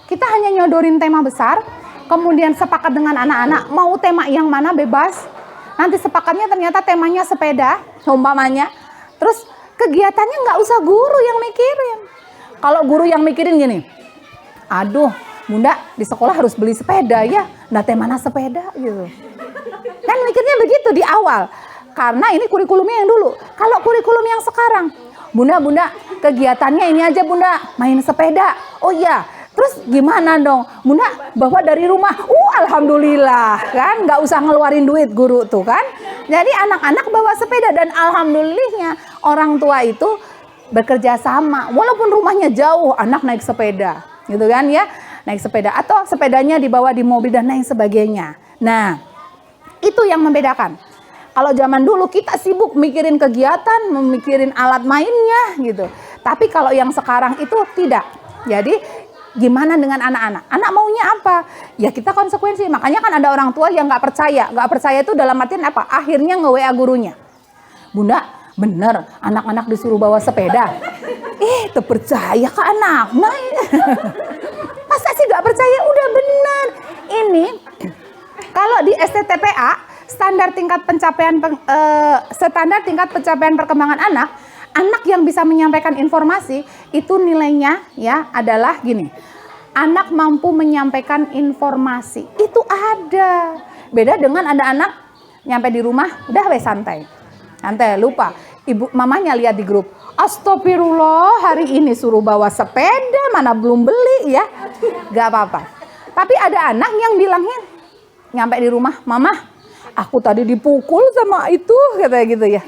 Kita hanya nyodorin tema besar, kemudian sepakat dengan anak-anak mau tema yang mana bebas. Nanti sepakatnya ternyata temanya sepeda, umpamanya. Terus kegiatannya nggak usah guru yang mikirin. Kalau guru yang mikirin gini, aduh bunda di sekolah harus beli sepeda ya, nah temanya sepeda gitu. Kan mikirnya begitu di awal. Karena ini kurikulumnya yang dulu. Kalau kurikulum yang sekarang, Bunda, kegiatannya ini aja Bunda, main sepeda. Oh iya, terus gimana dong? Bunda bawa dari rumah. Alhamdulillah kan, nggak usah ngeluarin duit guru tuh kan. Jadi anak-anak bawa sepeda dan alhamdulillahnya orang tua itu bekerja sama. Walaupun rumahnya jauh, anak naik sepeda, gitu kan ya, naik sepeda atau sepedanya dibawa di mobil dan lain sebagainya. Nah, itu yang membedakan. Kalau zaman dulu kita sibuk mikirin kegiatan, memikirin alat mainnya gitu. Tapi kalau yang sekarang itu tidak. Jadi gimana dengan anak-anak? Anak maunya apa? Ya kita konsekuensi. Makanya kan ada orang tua yang nggak percaya. Nggak percaya itu dalam artian apa? Akhirnya nge-WA gurunya. Bunda, bener anak-anak disuruh bawa sepeda. Terpercaya ke anak. Nah, masa sih nggak percaya? Udah bener. Ini kalau di STTPA, standar tingkat pencapaian perkembangan anak yang bisa menyampaikan informasi itu nilainya ya adalah gini. Anak mampu menyampaikan informasi. Itu ada. Beda dengan ada anak nyampe di rumah udah santai. Santai, lupa. Ibu mamanya lihat di grup. Astagfirullah, hari ini suruh bawa sepeda, mana belum beli ya. Gak apa-apa. Tapi ada anak yang bilangnya nyampe di rumah, "Mama, aku tadi dipukul sama itu," katanya gitu ya.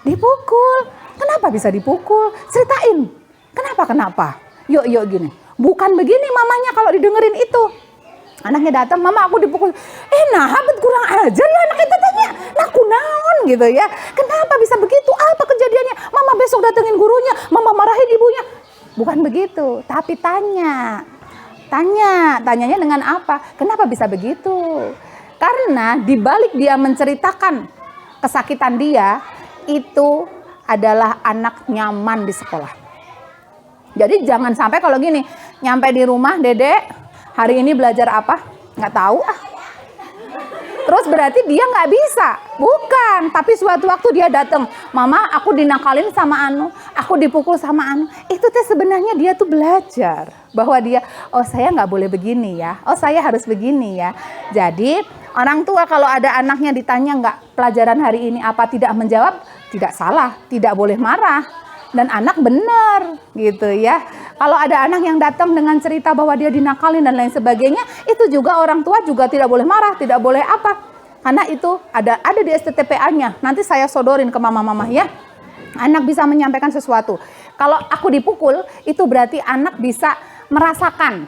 Dipukul? Kenapa bisa dipukul? Ceritain. Kenapa? Yuk gini. Bukan begini mamanya kalau didengerin itu. Anaknya datang, "Mama, aku dipukul." Bet kurang ajar ya anak itu tanya. Naku naon gitu ya. Kenapa bisa begitu? Apa kejadiannya? Mama besok datengin gurunya, mama marahin ibunya. Bukan begitu, tapi tanyanya dengan apa? Kenapa bisa begitu? Karena dibalik dia menceritakan kesakitan dia, itu adalah anak nyaman di sekolah. Jadi jangan sampai kalau gini, nyampe di rumah, "Dedek, hari ini belajar apa?" Nggak tahu Terus berarti dia nggak bisa. Bukan, tapi suatu waktu dia datang, "Mama, aku dinakalin sama Anu, aku dipukul sama Anu." Itu teh sebenarnya dia tuh belajar bahwa dia, saya nggak boleh begini ya, saya harus begini ya. Jadi orang tua kalau ada anaknya ditanya nggak pelajaran hari ini apa, tidak menjawab, tidak salah, tidak boleh marah. Dan anak benar gitu ya. Kalau ada anak yang datang dengan cerita bahwa dia dinakalin dan lain sebagainya, itu juga orang tua juga tidak boleh marah, tidak boleh apa. Karena itu ada di STTPA-nya. Nanti saya sodorin ke mama-mama ya. Anak bisa menyampaikan sesuatu. Kalau aku dipukul, itu berarti anak bisa merasakan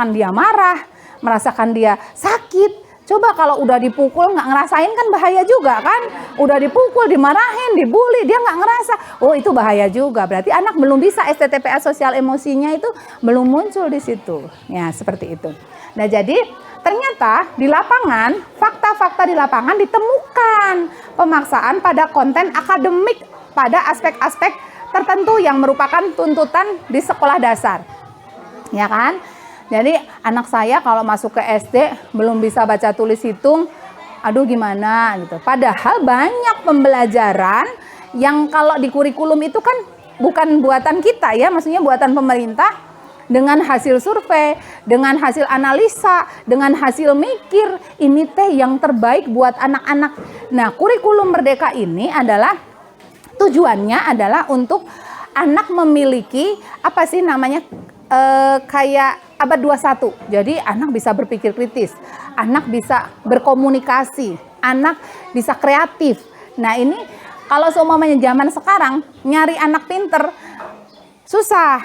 dia marah, merasakan dia sakit. Coba kalau udah dipukul nggak ngerasain kan bahaya juga kan. Udah dipukul, dimarahin, dibully, dia nggak ngerasa. Itu bahaya juga. Berarti anak belum bisa STTPA sosial emosinya itu belum muncul di situ. Ya, seperti itu. Nah, jadi ternyata di lapangan, fakta-fakta di lapangan ditemukan pemaksaan pada konten akademik pada aspek-aspek tertentu yang merupakan tuntutan di sekolah dasar. Ya kan? Jadi anak saya kalau masuk ke SD belum bisa baca tulis hitung, aduh gimana gitu. Padahal banyak pembelajaran yang kalau di kurikulum itu kan bukan buatan kita ya, maksudnya buatan pemerintah dengan hasil survei, dengan hasil analisa, dengan hasil mikir, ini teh yang terbaik buat anak-anak. Nah, kurikulum Merdeka ini adalah tujuannya adalah untuk anak memiliki apa sih namanya kayak abad 21. Jadi anak bisa berpikir kritis, anak bisa berkomunikasi, anak bisa kreatif. Nah, ini kalau seumpamanya zaman sekarang nyari anak pinter susah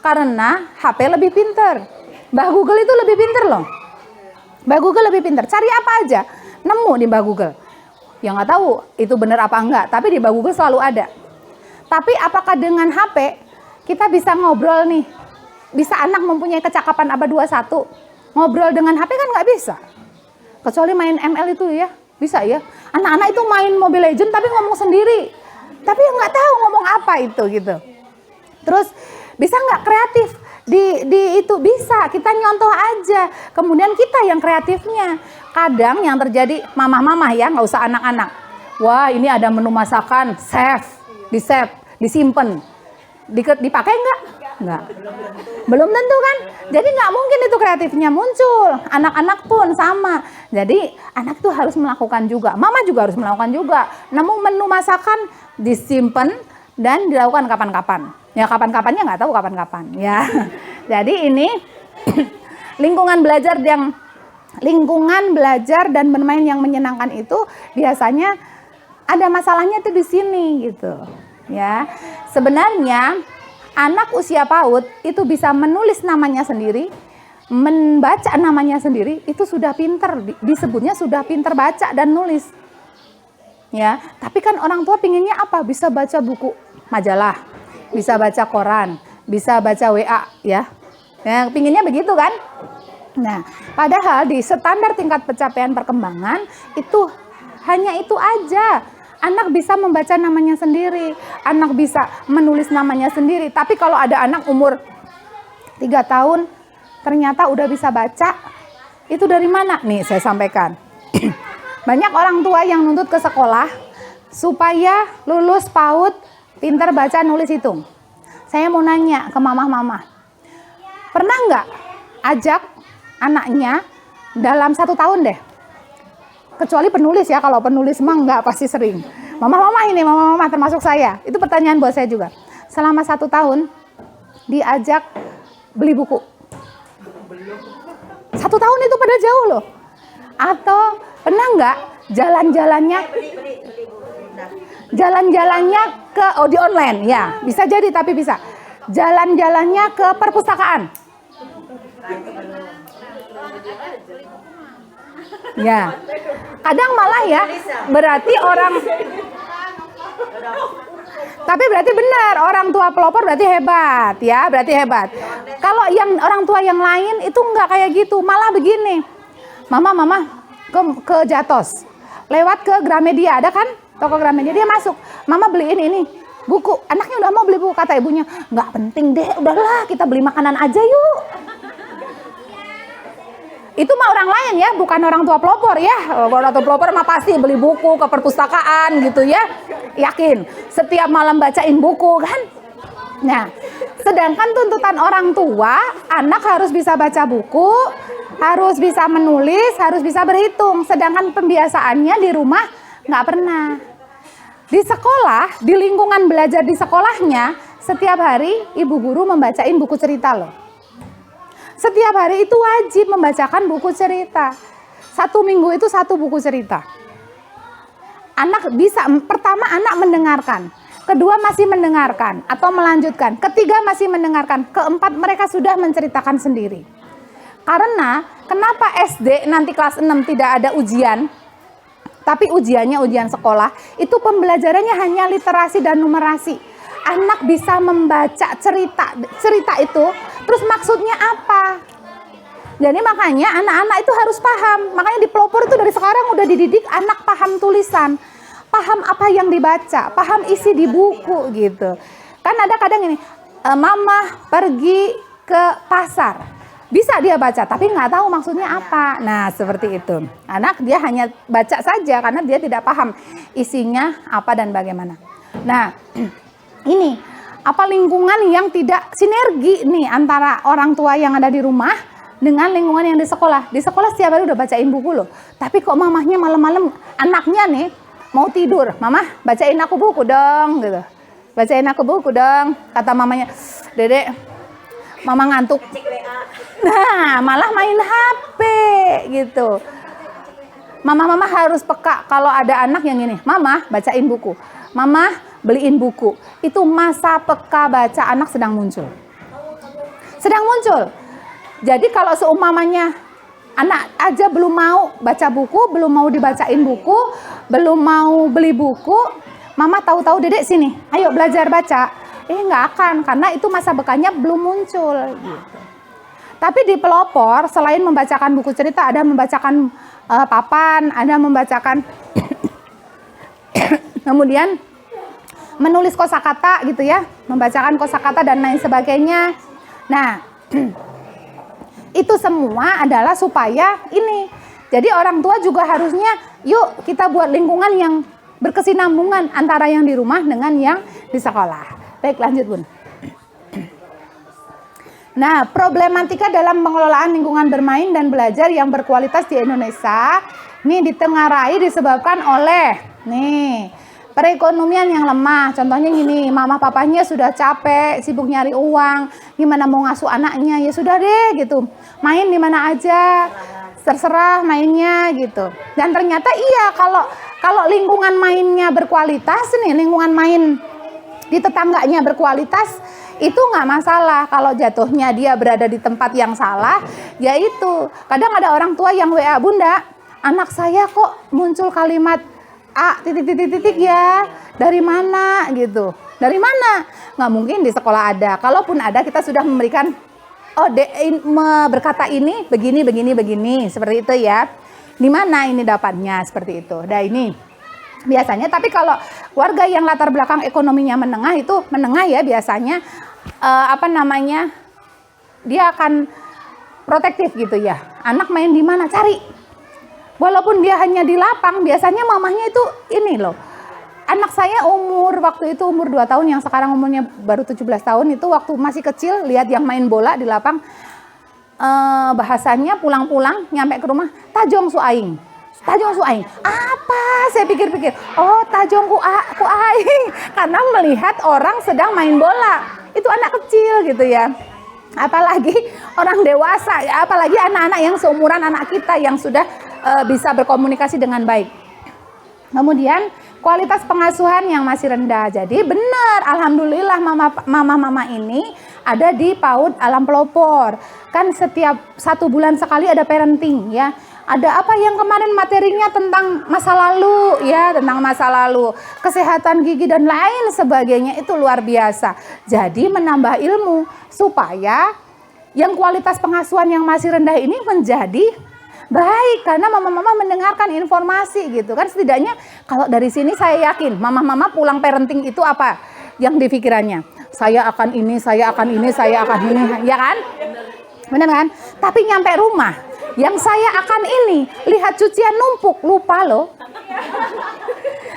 karena HP lebih pinter. Mbah Google itu lebih pinter loh. Mbah Google lebih pinter. Cari apa aja nemu di Mbah Google. Ya nggak tahu itu benar apa enggak, tapi di Mbah Google selalu ada. Tapi apakah dengan HP kita bisa ngobrol nih? Bisa anak mempunyai kecakapan abad 21. Ngobrol dengan HP kan nggak bisa. Kecuali main ML itu ya, bisa ya. Anak-anak itu main Mobile Legends tapi ngomong sendiri. Tapi nggak tahu ngomong apa itu gitu. Terus bisa nggak kreatif? Di itu bisa, kita nyontoh aja. Kemudian kita yang kreatifnya. Kadang yang terjadi mama-mama ya, nggak usah anak-anak. Wah, ini ada menu masakan, disimpan. Dipakai nggak? Belum tentu kan? Jadi nggak mungkin itu kreatifnya muncul. Anak-anak pun sama. Jadi anak tuh harus melakukan juga. Mama juga harus melakukan juga. Namun menu masakan disimpan, dan dilakukan kapan-kapan. Ya kapan-kapannya nggak tahu kapan-kapan. Ya, jadi ini lingkungan belajar dan bermain yang menyenangkan itu biasanya ada masalahnya tuh di sini gitu. Ya, sebenarnya anak usia PAUD itu bisa menulis namanya sendiri, membaca namanya sendiri, itu sudah pinter, disebutnya sudah pinter baca dan nulis. Ya, tapi kan orang tua pinginnya apa? Bisa baca buku majalah, bisa baca koran, bisa baca WA, ya. Ya, pinginnya begitu kan? Nah, padahal di standar tingkat pencapaian perkembangan itu hanya itu aja. Anak bisa membaca namanya sendiri, anak bisa menulis namanya sendiri. Tapi kalau ada anak umur 3 tahun ternyata udah bisa baca, itu dari mana? Nih saya sampaikan. Banyak orang tua yang nuntut ke sekolah supaya lulus PAUD pintar baca nulis hitung. Saya mau nanya ke mama-mama, pernah nggak ajak anaknya dalam 1 tahun deh? Kecuali penulis ya, kalau penulis mah nggak pasti sering. Mama-mama ini, mama-mama termasuk saya, itu pertanyaan buat saya juga. Selama 1 tahun diajak beli buku. 1 tahun itu pada jauh loh. Atau pernah nggak jalan-jalannya ke di online? Ya, bisa jadi tapi bisa. Jalan-jalannya ke perpustakaan. Ya, kadang malah ya, berarti orang, tapi berarti benar, orang tua pelopor berarti hebat, ya, berarti hebat. Kalau yang orang tua yang lain itu enggak kayak gitu, malah begini, mama ke Jatos, lewat ke Gramedia, ada kan, toko Gramedia, dia masuk, mama beliin ini buku, anaknya udah mau beli buku, kata ibunya, nggak penting deh, udahlah kita beli makanan aja yuk. Itu mah orang lain ya, bukan orang tua pelopor ya. Orang tua pelopor mah pasti beli buku ke perpustakaan gitu ya. Yakin, setiap malam bacain buku kan. Nah, sedangkan tuntutan orang tua, anak harus bisa baca buku, harus bisa menulis, harus bisa berhitung. Sedangkan pembiasaannya di rumah nggak pernah. Di sekolah, di lingkungan belajar di sekolahnya, setiap hari ibu guru membacain buku cerita loh. Setiap hari itu wajib membacakan buku cerita. 1 minggu itu 1 buku cerita. Anak bisa, pertama anak mendengarkan. Kedua masih mendengarkan atau melanjutkan. Ketiga masih mendengarkan. Keempat mereka sudah menceritakan sendiri. Karena kenapa SD nanti kelas 6 tidak ada ujian, tapi ujiannya ujian sekolah, itu pembelajarannya hanya literasi dan numerasi. Anak bisa membaca cerita itu, terus maksudnya apa? Jadi makanya anak-anak itu harus paham. Makanya di pelopor itu dari sekarang udah dididik anak paham tulisan, paham apa yang dibaca, paham isi di buku gitu. Kan ada kadang ini, mama pergi ke pasar, bisa dia baca tapi nggak tahu maksudnya apa. Nah seperti itu. Anak dia hanya baca saja karena dia tidak paham isinya apa dan bagaimana. Nah ini apa lingkungan yang tidak sinergi nih antara orang tua yang ada di rumah dengan lingkungan yang di sekolah. Di sekolah setiap hari udah bacain buku loh. Tapi kok mamahnya malam-malam, anaknya nih mau tidur, mama bacain aku buku dong gitu. Bacain aku buku dong, kata mamanya. Dedek, mama ngantuk. Nah, malah main HP gitu. Mama harus peka kalau ada anak yang gini, mama bacain buku, mama beliin buku. Itu masa peka baca anak sedang muncul. Sedang muncul. Jadi kalau seumpamanya anak aja belum mau baca buku, belum mau dibacain buku, belum mau beli buku, mama tahu-tahu dedek sini, ayo belajar baca. Nggak akan, karena itu masa bekanya belum muncul. Gitu. Tapi di pelopor, selain membacakan buku cerita, ada membacakan papan, ada membacakan kemudian menulis kosakata gitu ya, membacakan kosakata dan lain sebagainya. Nah, itu semua adalah supaya ini. Jadi orang tua juga harusnya, yuk kita buat lingkungan yang berkesinambungan antara yang di rumah dengan yang di sekolah. Baik, lanjut Bun. Nah, problematika dalam pengelolaan lingkungan bermain dan belajar yang berkualitas di Indonesia ini ditengarai disebabkan oleh nih perekonomian yang lemah. Contohnya gini, mama papanya sudah capek, sibuk nyari uang, gimana mau ngasuh anaknya? Ya sudah deh gitu. Main di mana aja, terserah mainnya gitu. Dan ternyata iya, kalau lingkungan mainnya berkualitas nih, lingkungan main di tetangganya berkualitas, itu nggak masalah. Kalau jatuhnya dia berada di tempat yang salah, yaitu kadang ada orang tua yang WA, "Bunda, anak saya kok muncul kalimat A titik ya, dari mana gitu, dari mana?" Nggak mungkin di sekolah ada. Kalaupun ada, kita sudah memberikan, berkata ini begini, seperti itu ya. Di mana ini dapatnya, seperti itu. Nah ini biasanya. Tapi kalau warga yang latar belakang ekonominya menengah, itu menengah ya biasanya, dia akan protektif gitu ya. Anak main di mana, cari. Walaupun dia hanya di lapang, biasanya mamahnya itu ini loh. Anak saya waktu itu umur 2 tahun, yang sekarang umurnya baru 17 tahun, itu waktu masih kecil, lihat yang main bola di lapang, bahasanya pulang-pulang, nyampe ke rumah, tajong su aing. Apa? Saya pikir-pikir, oh tajong ku aing. Karena melihat orang sedang main bola. Itu anak kecil gitu ya. Apalagi orang dewasa, ya, apalagi anak-anak yang seumuran anak kita yang sudah bisa berkomunikasi dengan baik. Kemudian kualitas pengasuhan yang masih rendah. Jadi benar, alhamdulillah mama ini ada di PAUD Alam Pelopor. Kan setiap 1 bulan sekali ada parenting ya. Ada apa yang kemarin materinya tentang masa lalu ya, tentang masa lalu, kesehatan gigi dan lain sebagainya, itu luar biasa. Jadi menambah ilmu supaya yang kualitas pengasuhan yang masih rendah ini menjadi baik, karena mama-mama mendengarkan informasi gitu kan. Setidaknya kalau dari sini saya yakin mama-mama pulang parenting itu apa yang di pikirannya? Saya akan ini, saya akan ini, saya akan ini, ya kan? Benar kan? Tapi nyampe rumah, yang saya akan ini, lihat cucian numpuk, lupa loh.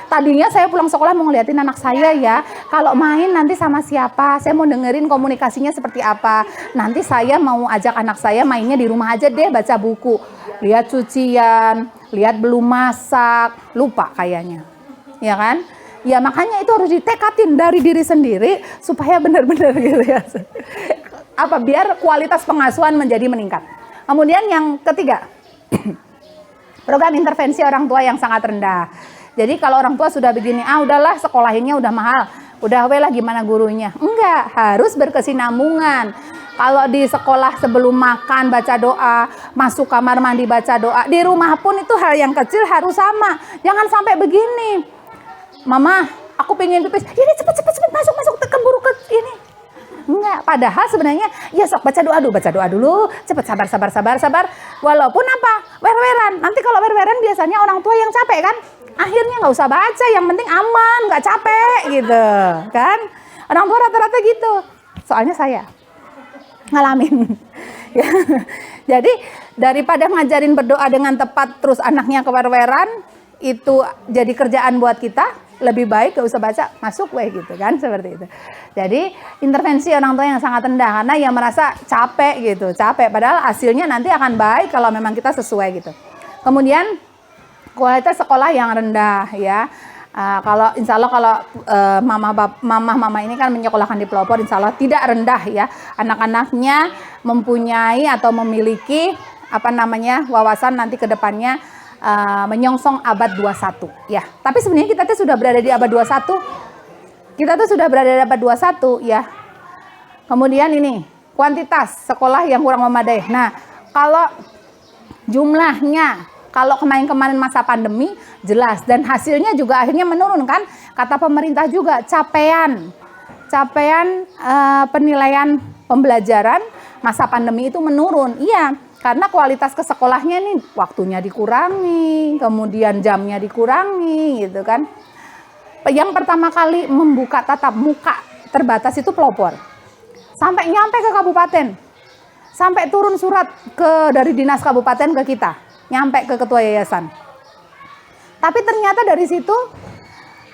Tadinya saya pulang sekolah mau ngeliatin anak saya ya, kalau main nanti sama siapa, saya mau dengerin komunikasinya seperti apa. Nanti saya mau ajak anak saya mainnya di rumah aja deh, baca buku. Lihat cucian, lihat belum masak, lupa kayaknya. Ya kan? Ya makanya itu harus ditekatin dari diri sendiri supaya benar-benar gitu ya. Biar kualitas pengasuhan menjadi meningkat. Kemudian yang ketiga, program intervensi orang tua yang sangat rendah. Jadi kalau orang tua sudah begini, udahlah sekolahinnya udah mahal, udah lah gimana gurunya. Enggak, harus berkesinambungan. Kalau di sekolah sebelum makan baca doa, masuk kamar mandi baca doa, di rumah pun itu hal yang kecil harus sama. Jangan sampai begini, Mama, aku pengen pipis, ini cepet masuk keburu ke ini. Enggak, padahal sebenarnya ya sok baca doa dulu, cepet sabar. Walaupun apa? Wer-weran. Nanti kalau wer-weran biasanya orang tua yang capek kan? Akhirnya nggak usah baca, yang penting aman, nggak capek gitu, kan? Orang tua rata-rata gitu. Soalnya saya ngalamin. Ya. Jadi daripada ngajarin berdoa dengan tepat terus anaknya kewer-weran, itu jadi kerjaan buat kita. Lebih baik gak usah baca, masuk gitu kan, seperti itu. Jadi intervensi orang tua yang sangat rendah, karena yang merasa capek, padahal hasilnya nanti akan baik kalau memang kita sesuai gitu. Kemudian kualitas sekolah yang rendah ya. Kalau insya Allah kalau mama ini kan menyekolahkan di pelopor, insya Allah tidak rendah ya. Anak-anaknya mempunyai atau memiliki wawasan nanti ke depannya menyongsong abad 21 ya. Tapi sebenarnya kita tuh sudah berada di abad 21. Ya. Kemudian ini kuantitas sekolah yang kurang memadai. Nah, kalau jumlahnya, kalau kemarin masa pandemi jelas, dan hasilnya juga akhirnya menurun kan. Kata pemerintah juga capaian penilaian pembelajaran masa pandemi itu menurun. Iya, karena kualitas ke sekolahnya nih waktunya dikurangi, kemudian jamnya dikurangi gitu kan. Yang pertama kali membuka tatap muka terbatas itu pelopor. Sampai nyampe ke kabupaten. Sampai turun surat dari dinas kabupaten ke kita, nyampe ke ketua yayasan. Tapi ternyata dari situ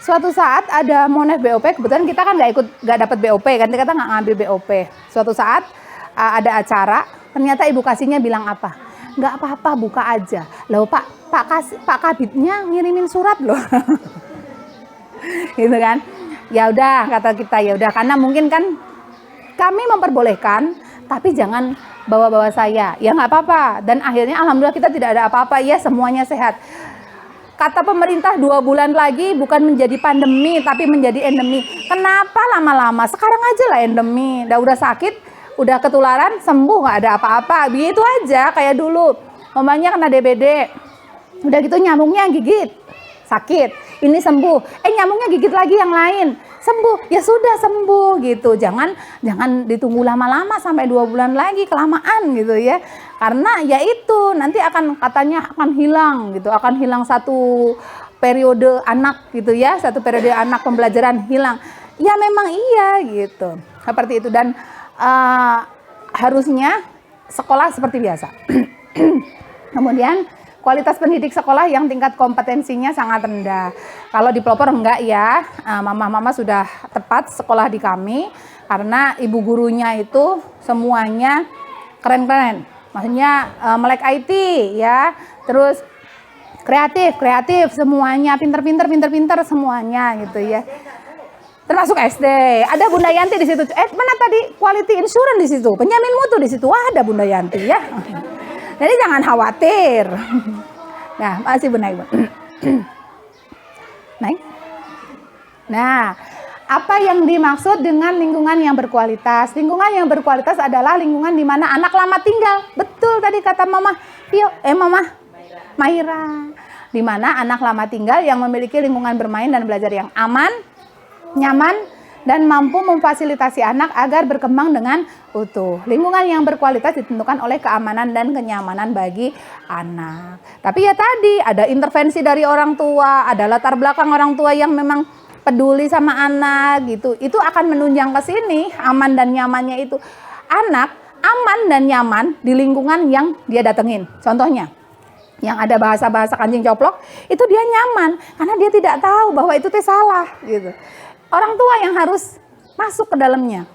suatu saat ada Monef BOP, kebetulan kita kan nggak dapat BOP kan, kita nggak ngambil BOP. Suatu saat ada acara, ternyata ibu kasihnya bilang apa? Nggak apa-apa, buka aja. Loh Pak Kabitnya ngirimin surat loh. gitu kan. Ya udah kata kita, ya udah karena mungkin kan kami memperbolehkan, tapi jangan bawa-bawa saya. Ya nggak apa-apa. Dan akhirnya alhamdulillah kita tidak ada apa-apa, ya semuanya sehat. Kata pemerintah 2 bulan lagi bukan menjadi pandemi tapi menjadi endemi. Kenapa lama-lama? Sekarang aja lah endemi. Udah sakit, udah ketularan, sembuh nggak ada apa-apa. Begitu aja kayak dulu. Mamanya kena DBD. Udah gitu nyamuknya gigit. Sakit. Ini sembuh. Nyamuknya gigit lagi yang lain. Sembuh. Ya sudah sembuh gitu. Jangan ditunggu lama-lama sampai 2 bulan lagi, kelamaan gitu ya. Karena ya itu nanti katanya akan hilang gitu, akan hilang satu periode anak gitu ya, satu periode anak pembelajaran hilang. Ya memang iya gitu, seperti itu. Dan harusnya sekolah seperti biasa. Kemudian kualitas pendidik sekolah yang tingkat kompetensinya sangat rendah. Kalau di pelopor enggak ya, mama-mama sudah tepat sekolah di kami karena ibu gurunya itu semuanya keren-keren. Maksudnya melek IT ya, terus kreatif semuanya, pinter semuanya gitu ya. Termasuk SD. Ada Bunda Yanti di situ. Mana tadi quality insurance di situ, penjamin mutu di situ. Wah, ada Bunda Yanti ya. Jadi jangan khawatir. Nah, makasih Bunda Ibu. Naik. Nah, apa yang dimaksud dengan lingkungan yang berkualitas? Lingkungan yang berkualitas adalah lingkungan di mana anak lama tinggal. Betul tadi kata Mama Mama Mahira. Di mana anak lama tinggal yang memiliki lingkungan bermain dan belajar yang aman, nyaman, dan mampu memfasilitasi anak agar berkembang dengan utuh. Lingkungan yang berkualitas ditentukan oleh keamanan dan kenyamanan bagi anak. Tapi ya tadi ada intervensi dari orang tua, ada latar belakang orang tua yang memang peduli sama anak gitu, itu akan menunjang ke sini aman dan nyamannya itu. Anak aman dan nyaman di lingkungan yang dia datengin. Contohnya, yang ada bahasa-bahasa kancing coplok, itu dia nyaman karena dia tidak tahu bahwa itu teh salah gitu. Orang tua yang harus masuk ke dalamnya.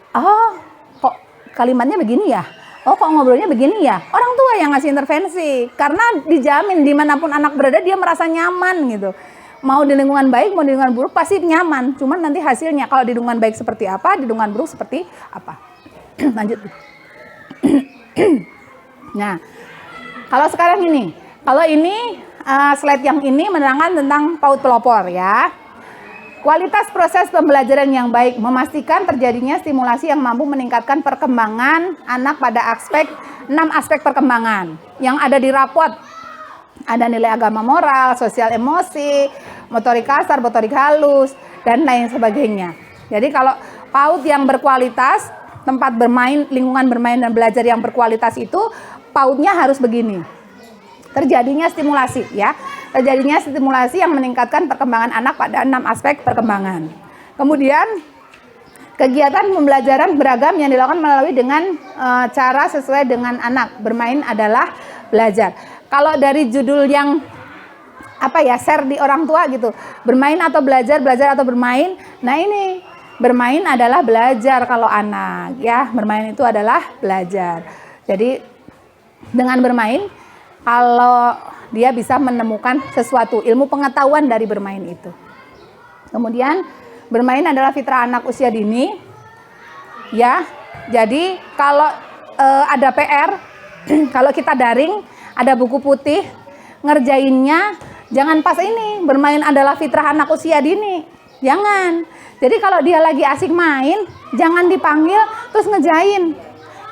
Oh, kok kalimatnya begini ya? Oh, kok ngobrolnya begini ya? Orang tua yang ngasih intervensi karena dijamin dimanapun anak berada dia merasa nyaman gitu. Mau di lingkungan baik, mau di lingkungan buruk pasti nyaman. Cuman nanti hasilnya kalau di lingkungan baik seperti apa, di lingkungan buruk seperti apa. Lanjut. Nah, kalau sekarang ini, slide yang ini menerangkan tentang PAUD pelopor ya. Kualitas proses pembelajaran yang baik memastikan terjadinya stimulasi yang mampu meningkatkan perkembangan anak pada 6 aspek perkembangan yang ada di rapot. Ada nilai agama moral, sosial emosi, motorik kasar, motorik halus, dan lain sebagainya. Jadi kalau PAUD yang berkualitas, tempat bermain, lingkungan bermain dan belajar yang berkualitas itu, PAUD-nya harus begini. Terjadinya stimulasi ya. Terjadinya stimulasi yang meningkatkan perkembangan anak pada 6 aspek perkembangan. Kemudian kegiatan pembelajaran beragam yang dilakukan melalui dengan cara sesuai dengan anak. Bermain adalah belajar. Kalau dari judul yang share di orang tua gitu, bermain atau belajar, belajar atau bermain. Nah ini bermain adalah belajar kalau anak ya, bermain itu adalah belajar. Jadi dengan bermain kalau dia bisa menemukan sesuatu, ilmu pengetahuan dari bermain itu. Kemudian bermain adalah fitrah anak usia dini ya. Jadi kalau ada PR, kalau kita daring, ada buku putih, ngerjainnya jangan pas ini, bermain adalah fitrah anak usia dini. Jangan. Jadi kalau dia lagi asik main, jangan dipanggil terus ngejain.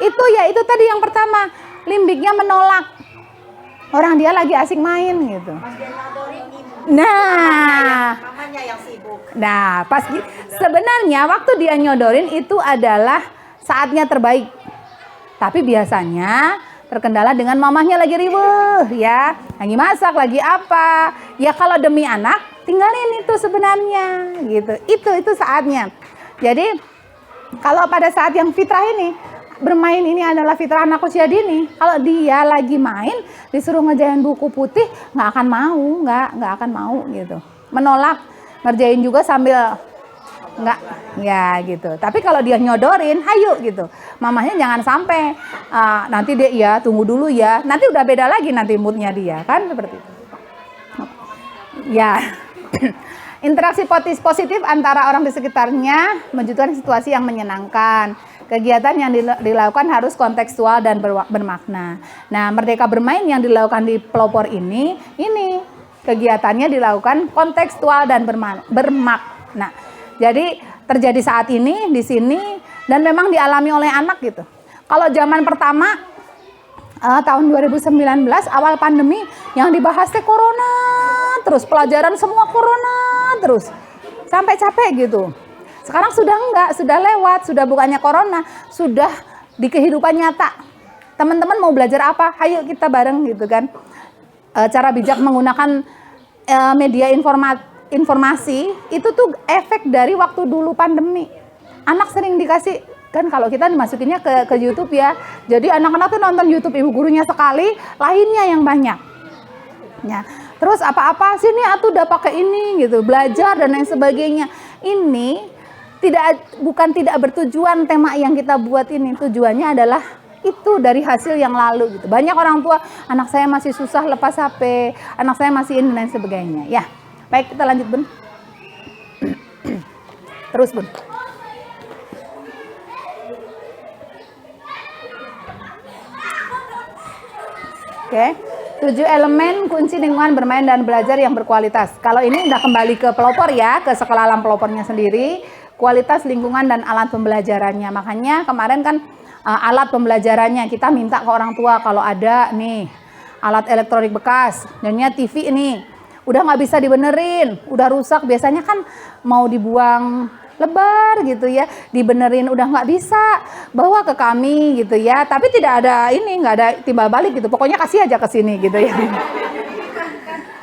Itu tadi yang pertama, limbiknya menolak. Orang dia lagi asik main gitu. Nah, mamanya yang sibuk. Nah, sebenarnya waktu dia nyodorin itu adalah saatnya terbaik. Tapi biasanya terkendala dengan mamahnya lagi riweuh ya, lagi masak, lagi apa. Ya kalau demi anak, tinggalin itu sebenarnya gitu. Itu saatnya. Jadi kalau pada saat yang fitrah ini, bermain ini adalah fitrah anak usia dini. Kalau dia lagi main, disuruh ngerjain buku putih, nggak akan mau gitu. Menolak, ngerjain juga sambil nggak ya gitu. Tapi kalau dia nyodorin, hayu gitu. Mamahnya jangan sampai nanti dia ya tunggu dulu ya. Nanti udah beda lagi nanti moodnya dia kan seperti itu. Ya. Interaksi positif antara orang di sekitarnya menunjukkan situasi yang menyenangkan. Kegiatan yang dilakukan harus kontekstual dan bermakna. Nah, Merdeka Bermain yang dilakukan di pelopor ini kegiatannya dilakukan kontekstual dan bermakna. Jadi terjadi saat ini di sini dan memang dialami oleh anak gitu. Kalau zaman pertama tahun 2019 awal pandemi yang dibahas corona, terus pelajaran semua corona terus sampai capek gitu. Sekarang sudah enggak, sudah lewat, sudah bukannya corona, sudah di kehidupan nyata. Teman-teman mau belajar apa? Ayo kita bareng gitu kan. Cara bijak menggunakan media informasi itu tuh efek dari waktu dulu pandemi. Anak sering dikasih, kan kalau kita dimasukinnya ke YouTube ya. Jadi anak-anak tuh nonton YouTube ibu gurunya sekali, lainnya yang banyak. Ya. Terus apa-apa sini atuh udah pakai ini gitu, belajar dan lain sebagainya. Ini bukan tidak bertujuan tema yang kita buat ini. Tujuannya adalah itu dari hasil yang lalu gitu. Banyak orang tua, anak saya masih susah lepas HP, anak saya masih ini dan sebagainya. Ya, baik kita lanjut Bun. Terus Bun. Oke. 7 elemen kunci lingkungan bermain dan belajar yang berkualitas. Kalau ini udah kembali ke pelopor ya, ke sekolah alam pelopornya sendiri. Kualitas lingkungan dan alat pembelajarannya. Makanya kemarin kan alat pembelajarannya kita minta ke orang tua kalau ada nih alat elektronik bekas, jadinya TV ini udah nggak bisa dibenerin, udah rusak, biasanya kan mau dibuang lebar gitu ya, dibenerin udah nggak bisa, bawa ke kami gitu ya, tapi tidak ada ini, nggak ada timbal balik gitu, pokoknya kasih aja ke sini gitu ya.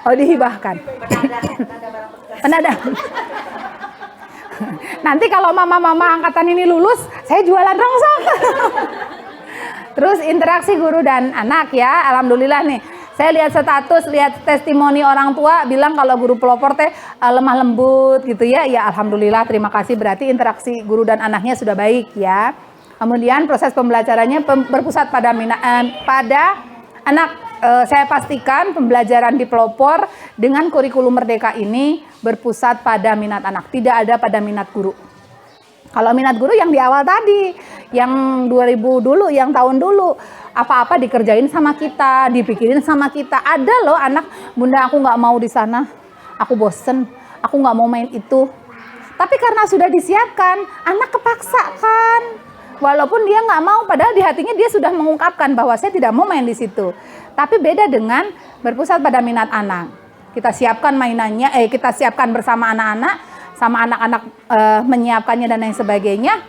Oh dihibahkan. Penada. Nanti kalau mama-mama angkatan ini lulus, saya jualan rongsok. Terus interaksi guru dan anak ya, alhamdulillah nih. Saya lihat status, lihat testimoni orang tua bilang kalau guru pelopor teh lemah lembut gitu ya. Ya alhamdulillah, terima kasih, berarti interaksi guru dan anaknya sudah baik ya. Kemudian proses pembelajarannya berpusat pada anak. Saya pastikan pembelajaran di pelopor dengan kurikulum Merdeka ini berpusat pada minat anak, tidak ada pada minat guru. Kalau minat guru yang di awal tadi, yang 2000 dulu, yang tahun dulu, apa-apa dikerjain sama kita, dipikirin sama kita. Ada loh anak, Bunda aku nggak mau di sana, aku bosen, aku nggak mau main itu. Tapi karena sudah disiapkan, anak kepaksa kan. Walaupun dia nggak mau, padahal di hatinya dia sudah mengungkapkan bahwa saya tidak mau main di situ. Tapi beda dengan berpusat pada minat anak. Kita siapkan mainannya, kita siapkan bersama anak-anak, sama anak-anak menyiapkannya dan lain sebagainya,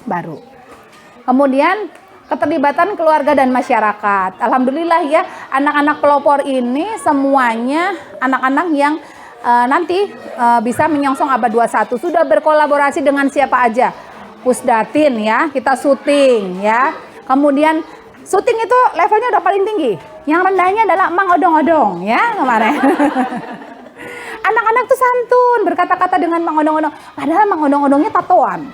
baru. Kemudian keterlibatan keluarga dan masyarakat. Alhamdulillah ya, anak-anak pelopor ini semuanya anak-anak yang nanti bisa menyongsong abad 21. Sudah berkolaborasi dengan siapa aja. Pusdatin ya, kita syuting ya. Kemudian syuting itu levelnya udah paling tinggi. Yang rendahnya adalah Mang Odong-Odong ya kemarin. Anak-anak tuh santun, berkata-kata dengan Mang Odong-Odong. Padahal Mang Odong-Odongnya tatoan.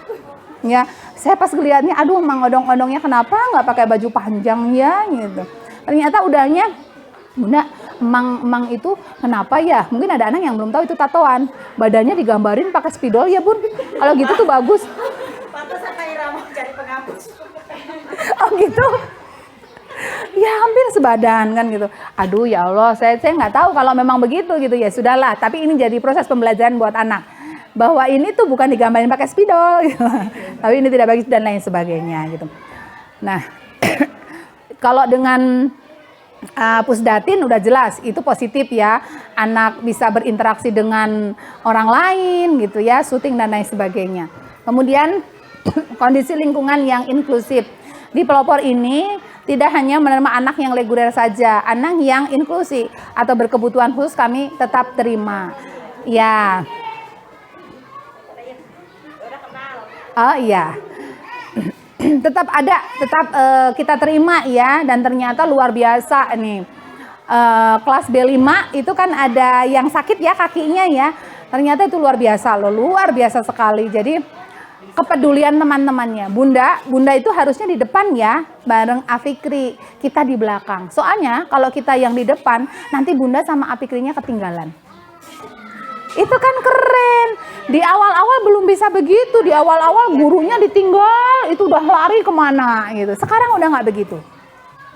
Ya, saya pas ngeliatnya, aduh Mang Odong-Odongnya kenapa nggak pakai baju panjang ya gitu. Ternyata udahnya, Bunda, Mang itu kenapa ya? Mungkin ada anak yang belum tahu itu tatoan. Badannya digambarin pakai spidol ya Bun. Kalau gitu tuh bagus. Pantesan Kak Ira mau cari penghapus. Oh gitu. Ya hampir sebadan kan gitu. Aduh ya Allah, saya nggak tahu kalau memang begitu gitu ya sudahlah. Tapi ini jadi proses pembelajaran buat anak bahwa ini tuh bukan digambarin pakai spidol, gitu. Tapi ini tidak bagus dan lain sebagainya gitu. Nah, kalau dengan Pusdatin udah jelas itu positif ya, anak bisa berinteraksi dengan orang lain gitu ya, syuting dan lain sebagainya. Kemudian kondisi lingkungan yang inklusif di pelopor ini tidak hanya menerima anak yang reguler saja, anak yang inklusi atau berkebutuhan khusus kami tetap terima. Ya. Oh iya. Tetap ada, tetap kita terima ya, dan ternyata luar biasa nih. Kelas B5 itu kan ada yang sakit ya kakinya ya. Ternyata itu luar biasa loh, luar biasa sekali. Jadi kepedulian teman-temannya. Bunda itu harusnya di depan ya, bareng Afikri. Kita di belakang. Soalnya kalau kita yang di depan, nanti Bunda sama Afikrinya ketinggalan. Itu kan keren. Di awal-awal belum bisa begitu. Di awal-awal gurunya ditinggal, itu udah lari kemana gitu. Sekarang udah nggak begitu.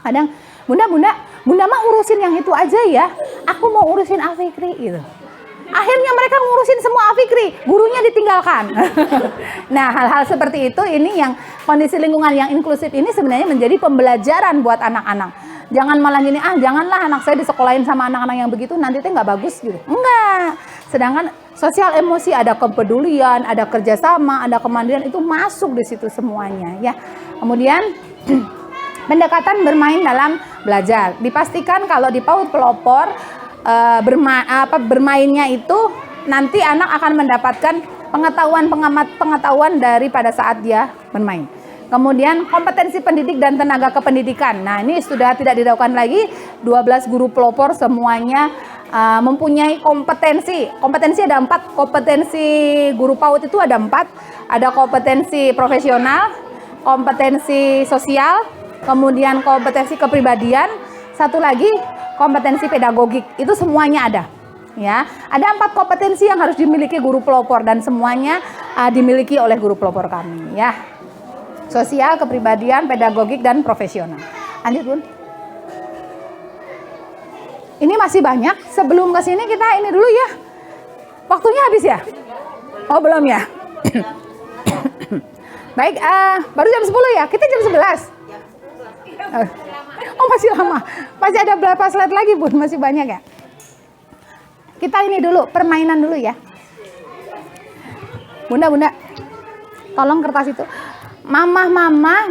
Kadang, bunda mah urusin yang itu aja ya. Aku mau urusin Al-Fikri gitu. Akhirnya mereka ngurusin semua Al-Fikri, gurunya ditinggalkan. Nah, hal-hal seperti itu ini yang kondisi lingkungan yang inklusif ini sebenarnya menjadi pembelajaran buat anak-anak. Jangan malah gini, janganlah anak saya disekolahin sama anak-anak yang begitu, nanti itu nggak bagus gitu. Enggak. Sedangkan sosial emosi, ada kepedulian, ada kerjasama, ada kemandirian, itu masuk di situ semuanya ya. Kemudian pendekatan bermain dalam belajar. Dipastikan kalau di PAUD pelopor bermainnya itu nanti anak akan mendapatkan pengetahuan dari pada saat dia bermain. Kemudian kompetensi pendidik dan tenaga kependidikan. Nah, ini sudah tidak diragukan lagi, 12 guru pelopor semuanya mempunyai kompetensi. Kompetensi ada 4, kompetensi guru PAUD itu ada 4. Ada kompetensi profesional, kompetensi sosial, kemudian kompetensi kepribadian, satu lagi kompetensi pedagogik. Itu semuanya ada. Ya, ada 4 kompetensi yang harus dimiliki guru pelopor dan semuanya dimiliki oleh guru pelopor kami ya. Sosial, kepribadian, pedagogik dan profesional. Lanjut, Bun. Ini masih banyak. Sebelum ke sini kita ini dulu ya. Waktunya habis ya? Oh, belum ya? Baik, baru jam 10 ya? Kita jam 11. Oh, masih lama. Masih ada berapa slide lagi, Bun? Masih banyak ya? Kita ini dulu, permainan dulu ya. Bunda, tolong kertas itu. Mama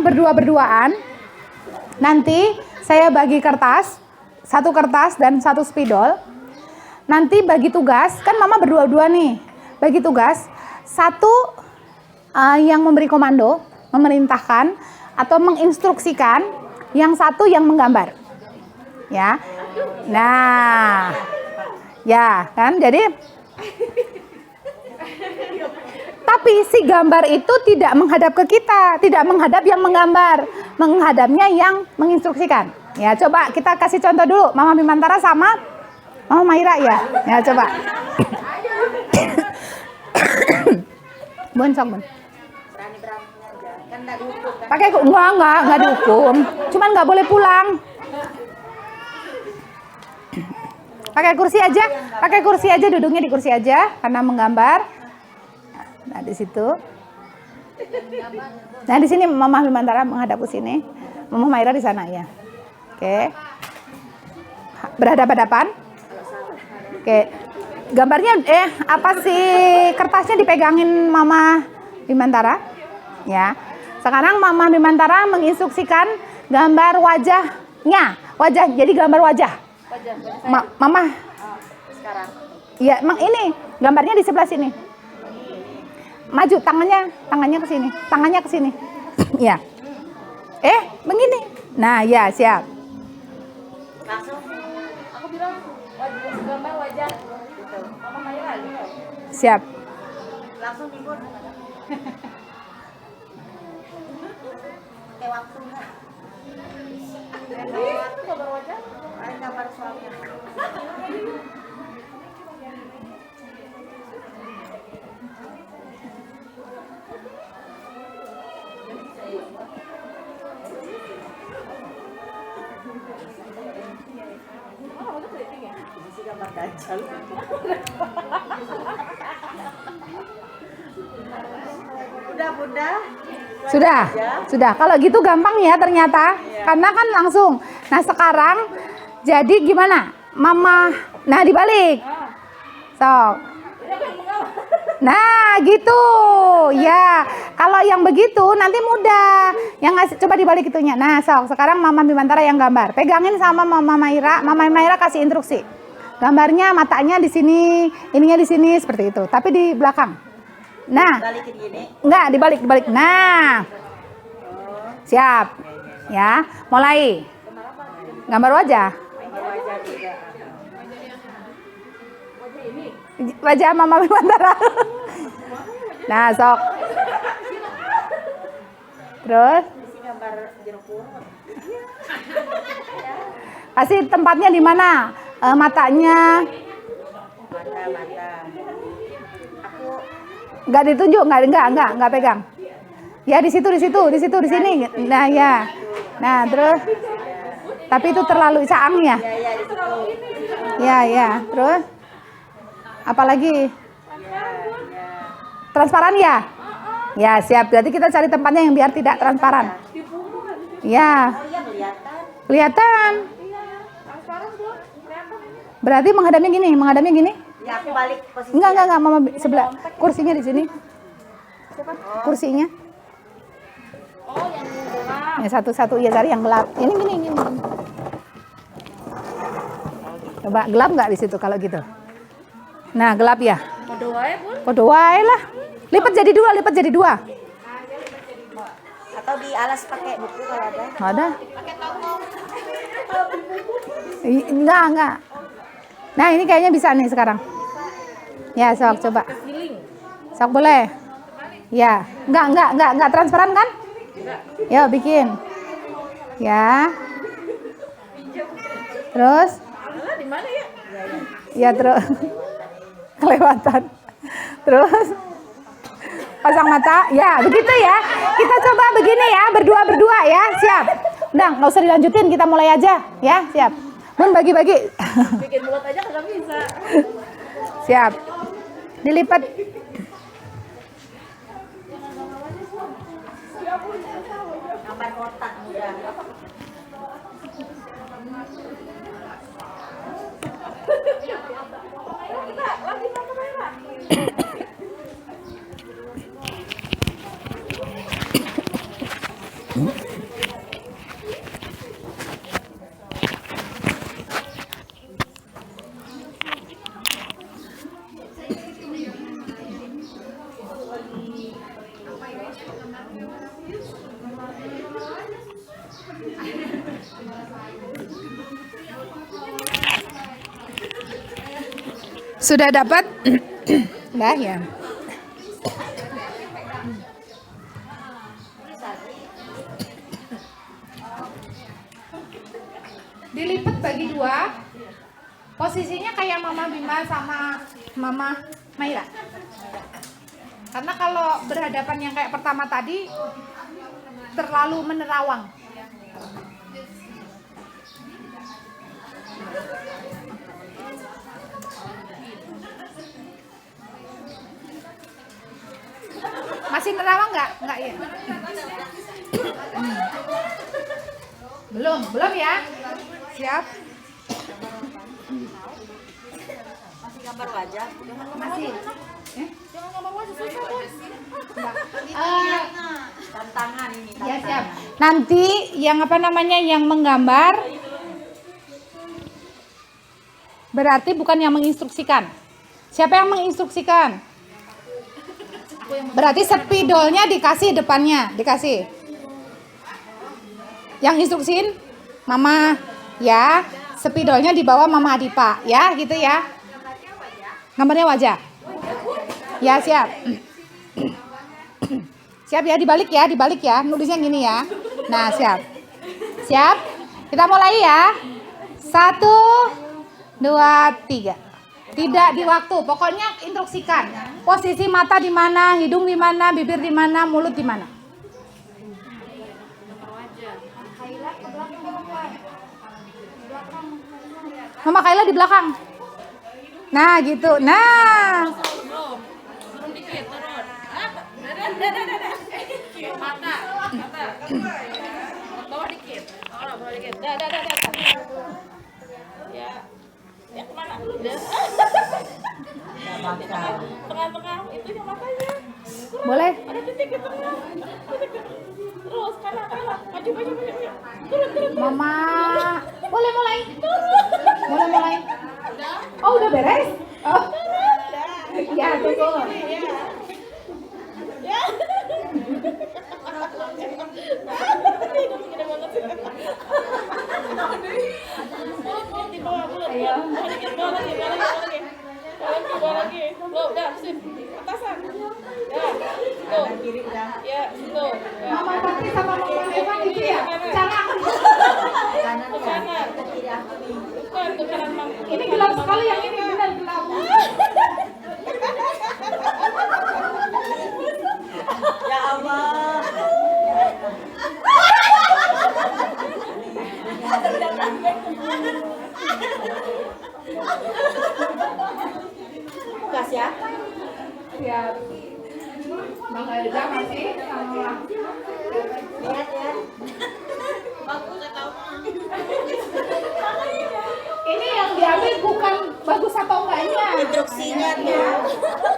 berdua-berduaan. Nanti saya bagi kertas, 1 kertas dan 1 spidol. Nanti bagi tugas, kan mama berdua-dua nih. Bagi tugas, 1 yang memberi komando, memerintahkan atau menginstruksikan, yang 1 yang menggambar. Ya. Nah. Ya, kan? Jadi tapi si gambar itu tidak menghadap ke kita, tidak menghadap yang menggambar, menghadapnya yang menginstruksikan. Ya, coba kita kasih contoh dulu, Mama Bimantara sama Mama Maira ya. Ya, coba. Bun, sok, Bun. Pakai enggak dihukum. Cuman nggak boleh pulang. Pakai kursi aja, duduknya di kursi aja karena menggambar. Nah, di situ. Nah, di sini Mama Bimantara menghadap ke sini. Mama Maira di sana ya. Oke. Berhadapan-hadapan. Oke. Gambarnya apa sih kertasnya dipegangin Mama Bimantara? Ya. Sekarang Mama Bimantara menginstruksikan gambar wajahnya. Jadi gambar wajah. Mama. Sekarang. Iya, ini gambarnya di sebelah sini. Maju tangannya ke sini. Tangannya ke sini. Iya. Begini. Nah, ya, siap. Langsung Aku bilang gambar wajah gitu. Mama Maira gitu. Siap. langsung Ibu. Kayak waktu enggak? Itu gambar wajah. Ada gambar suami. Masih gambar dajjal. Udah, Bunda. Sudah. Kalau gitu gampang ya ternyata. Karena kan langsung. Nah, sekarang jadi gimana? Mama, nah dibalik. Sok. Nah, gitu. Ya, kalau yang begitu nanti mudah. Yang ngasih coba dibalik itunya. Nah, sok. Sekarang Mama Bimantara yang gambar. Pegangin sama Mama Maira. Mama Maira kasih instruksi. Gambarnya matanya di sini, ininya di sini seperti itu. Tapi di belakang. Nah, Balikin gini. enggak dibalik. Nah, siap. Ya, mulai. Gambar wajah. Gambar wajah juga. Wajah Mama Bimantara. Nah, sok. Terus Isi gambar jeruk purut. kasih tempatnya di mana? Matanya. Mata. Nggak ditunjuk, nggak pegang. Ya di situ, di sini. Nah ya. Nah terus, tapi itu terlalu caang ya. Ya. Terus, apalagi? Transparan ya? Ya siap. Berarti kita cari tempatnya yang biar tidak transparan. Ya. Kelihatan. Berarti menghadapnya gini. Ya, aku balik posisi. Enggak, Mama sebelah. Kursinya di sini. Kursinya. Oh, yang gelap. Ya satu-satu ya cari yang gelap. Ini gini. Coba gelap nggak di situ kalau gitu? Nah gelap ya. Kode wae, Bun. Kode wae lah. Lipat jadi dua. Atau di alas pakai buku kalau ada. Ada. Enggak. Nah ini kayaknya bisa nih sekarang. Ya sok coba. Sok boleh. Ya, enggak transparan kan? Ya bikin. Ya. Terus? Di mana ya? Ya terus. Kelewatan. Terus pasang mata. Ya begitu ya. Kita coba begini ya, berdua ya. Siap. Udah nggak usah dilanjutin, kita mulai aja ya. Siap. Bun bagi-bagi. Bikin mulut aja kagak bisa. Siap. Dilipat. Gambar kotak mudah. Sudah dapat? Nah ya. Dilipat bagi dua. Posisinya kayak Mama Bima sama Mama Maira. Karena kalau berhadapan yang kayak pertama tadi terlalu menerawang. Masih nerawang nggak? Nggak ya? Belum ya? Siap? Masih gambar wajah. Masih? Jangan ngomong wajah susah, Bun. Tantangan ini. Ya siap. Nanti yang yang menggambar berarti bukan yang menginstruksikan. Siapa yang menginstruksikan? Berarti spidolnya dikasih depannya, dikasih. Yang instruksiin Mama ya, spidolnya di bawah Mama Adipa ya, gitu ya. Gambarnya wajah. Ya siap. Siap ya, dibalik ya, nulisnya gini ya. Nah siap. Siap. Kita mulai ya. 1, 2, 3. Tidak di waktu, pokoknya instruksikan. Posisi mata di mana, hidung di mana, bibir di mana, mulut di mana. Mama Kaila di belakang. Nah, gitu. Nah. Turun dikit, turun. Mata. Bawah dikit. Bawah dikit. Dah. Ya kemana? Tengah-tengah itu yang matanya. Boleh? Ada titik di tengah. Terus kanan. Maju. Turun. Mama. Boleh mulai. Mulai. Oh, udah beres? Oh. Ya, tunggu. Ya. Ayo. Bawa lagi. Lo udah sip. Atasan. Ya. Tuh. Ya, situ. Mama Tati sama Mama Evan itu ya? Cara Ke kanan. Bukan ke kanan, Mam. ini gelap sekali, yang ini benar gelap. ya. Siap. Bang Elza masih sama. Lihat ya. Ini yang diambil bukan bagus atau enggaknya. Instruksinya tuh.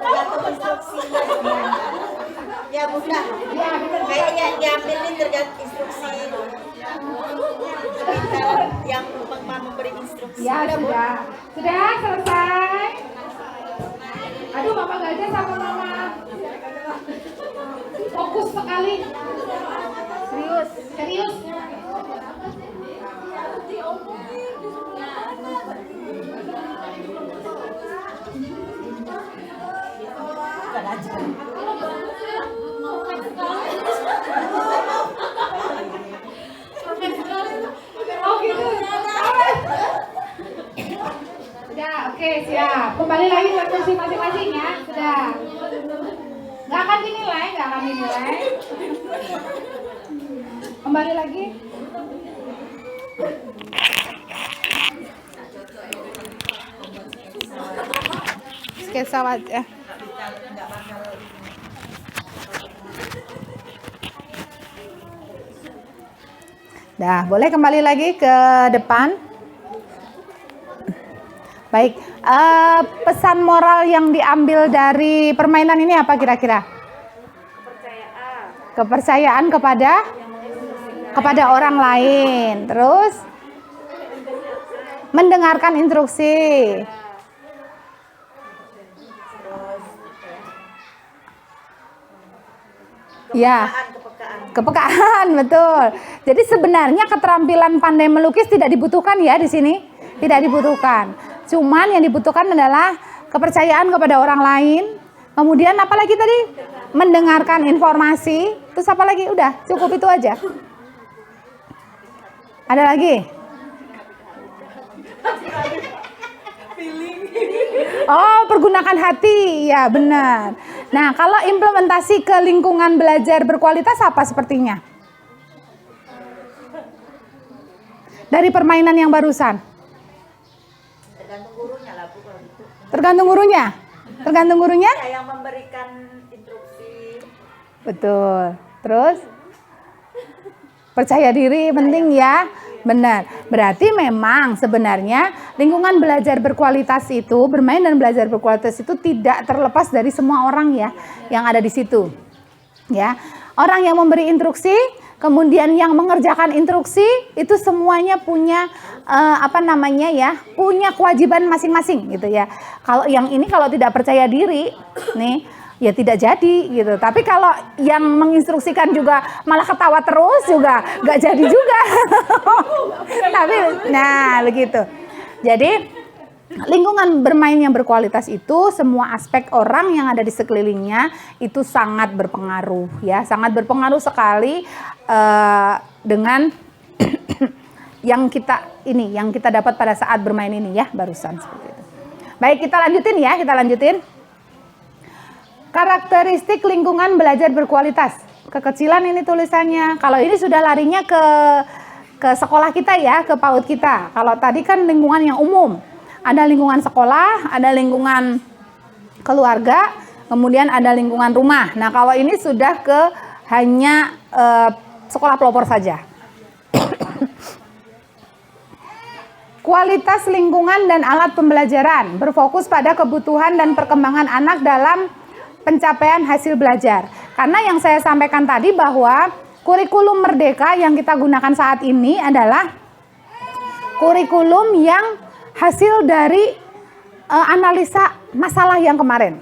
Tergantung instruksinya. Ya bunda. Kayak yang diambil ini tergantung instruksi. Pintar yang memberi instruksi. Ya sudah. Sudah selesai. Aduh, Mama Gajah sama Mama. Fokus sekali. Serius, serius. Oh gitu. Sudah, oke, siap. Kembali lagi ke kursi masing-masing ya. Sudah. Nggak akan dinilai, nggak akan dinilai. Kembali lagi. Sketsa wajah. Nah, boleh kembali lagi ke depan. Baik, pesan moral yang diambil dari permainan ini apa kira-kira? Kepercayaan kepada orang lain. Terus mendengarkan instruksi. Ya, kepekaan, betul. Jadi sebenarnya keterampilan pandai melukis tidak dibutuhkan ya di sini, tidak dibutuhkan. Cuman yang dibutuhkan adalah kepercayaan kepada orang lain. Kemudian apa lagi tadi? Mendengarkan informasi. Terus apa lagi? Udah, cukup itu aja. Ada lagi? Oh, pergunakan hati. Ya, benar. Nah, kalau implementasi ke lingkungan belajar berkualitas apa sepertinya? Dari permainan yang barusan. Tergantung gurunya lah Bu kalau gitu. Tergantung gurunya? Tergantung gurunya? Ya, yang memberikan instruksi. Betul. Terus? Percaya diri penting ya. Benar. Berarti memang sebenarnya lingkungan belajar berkualitas itu, bermain dan belajar berkualitas itu tidak terlepas dari semua orang ya yang ada di situ. Ya. Orang yang memberi instruksi, kemudian yang mengerjakan instruksi itu semuanya punya punya kewajiban masing-masing gitu ya. Kalau yang ini kalau tidak percaya diri nih ya tidak jadi gitu. Tapi kalau yang menginstruksikan juga malah ketawa terus juga nggak jadi juga. Tapi nah begitu. Jadi lingkungan bermain yang berkualitas itu semua aspek orang yang ada di sekelilingnya itu sangat berpengaruh ya, sangat berpengaruh sekali dengan yang kita dapat pada saat bermain ini ya barusan seperti itu. Baik, kita lanjutin. Karakteristik lingkungan belajar berkualitas. Kekecilan ini tulisannya. Kalau ini sudah larinya ke sekolah kita ya, ke PAUD kita. Kalau tadi kan lingkungan yang umum. Ada lingkungan sekolah, ada lingkungan keluarga, kemudian ada lingkungan rumah. Nah, kalau ini sudah ke hanya sekolah pelopor saja. Kualitas lingkungan dan alat pembelajaran berfokus pada kebutuhan dan perkembangan anak dalam pencapaian hasil belajar. Karena yang saya sampaikan tadi bahwa kurikulum Merdeka yang kita gunakan saat ini adalah kurikulum yang hasil dari analisa masalah yang kemarin.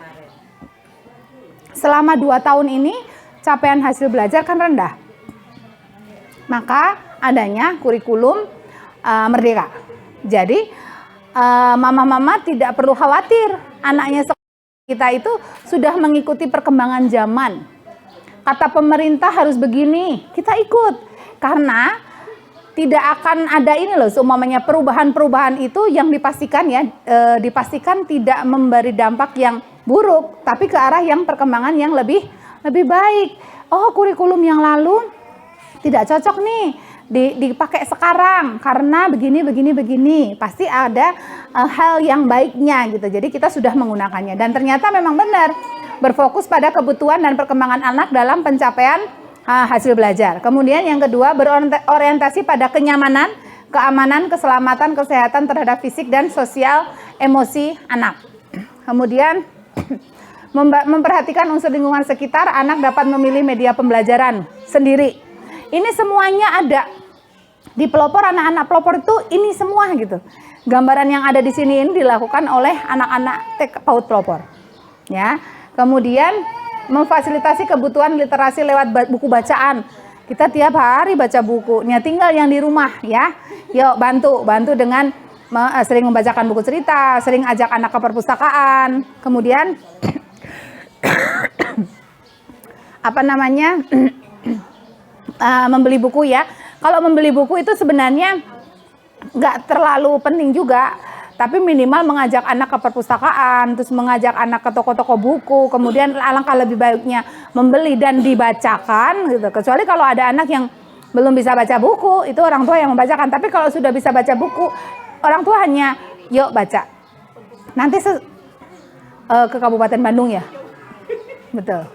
Selama 2 tahun ini capaian hasil belajar kan rendah. Maka adanya kurikulum Merdeka. Jadi mama-mama tidak perlu khawatir anaknya kita itu sudah mengikuti perkembangan zaman. Kata pemerintah harus begini, kita ikut. Karena tidak akan ada ini loh, seumpamanya perubahan-perubahan itu yang dipastikan ya, dipastikan tidak memberi dampak yang buruk, tapi ke arah yang perkembangan yang lebih baik. Oh, kurikulum yang lalu tidak cocok nih dipakai sekarang karena begini. Pasti ada hal yang baiknya gitu. Jadi kita sudah menggunakannya dan ternyata memang benar berfokus pada kebutuhan dan perkembangan anak dalam pencapaian hasil belajar. Kemudian yang kedua berorientasi pada kenyamanan, keamanan, keselamatan, kesehatan terhadap fisik dan sosial emosi anak. Kemudian memperhatikan unsur lingkungan sekitar, anak dapat memilih media pembelajaran sendiri. Ini semuanya ada di pelopor, anak-anak pelopor itu ini semua gitu. Gambaran yang ada di sini ini dilakukan oleh anak-anak TK PAUD pelopor. Ya. Kemudian memfasilitasi kebutuhan literasi lewat buku bacaan. Kita tiap hari baca bukunya, tinggal yang di rumah ya. Yuk bantu dengan sering membacakan buku cerita, sering ajak anak ke perpustakaan. Kemudian membeli buku ya. Kalau membeli buku itu sebenarnya nggak terlalu penting juga, tapi minimal mengajak anak ke perpustakaan, terus mengajak anak ke toko-toko buku. Kemudian alangkah lebih baiknya membeli dan dibacakan gitu. Kecuali kalau ada anak yang belum bisa baca buku, itu orang tua yang membacakan. Tapi kalau sudah bisa baca buku, orang tua hanya yuk baca. Nanti ke Kabupaten Bandung ya. Betul.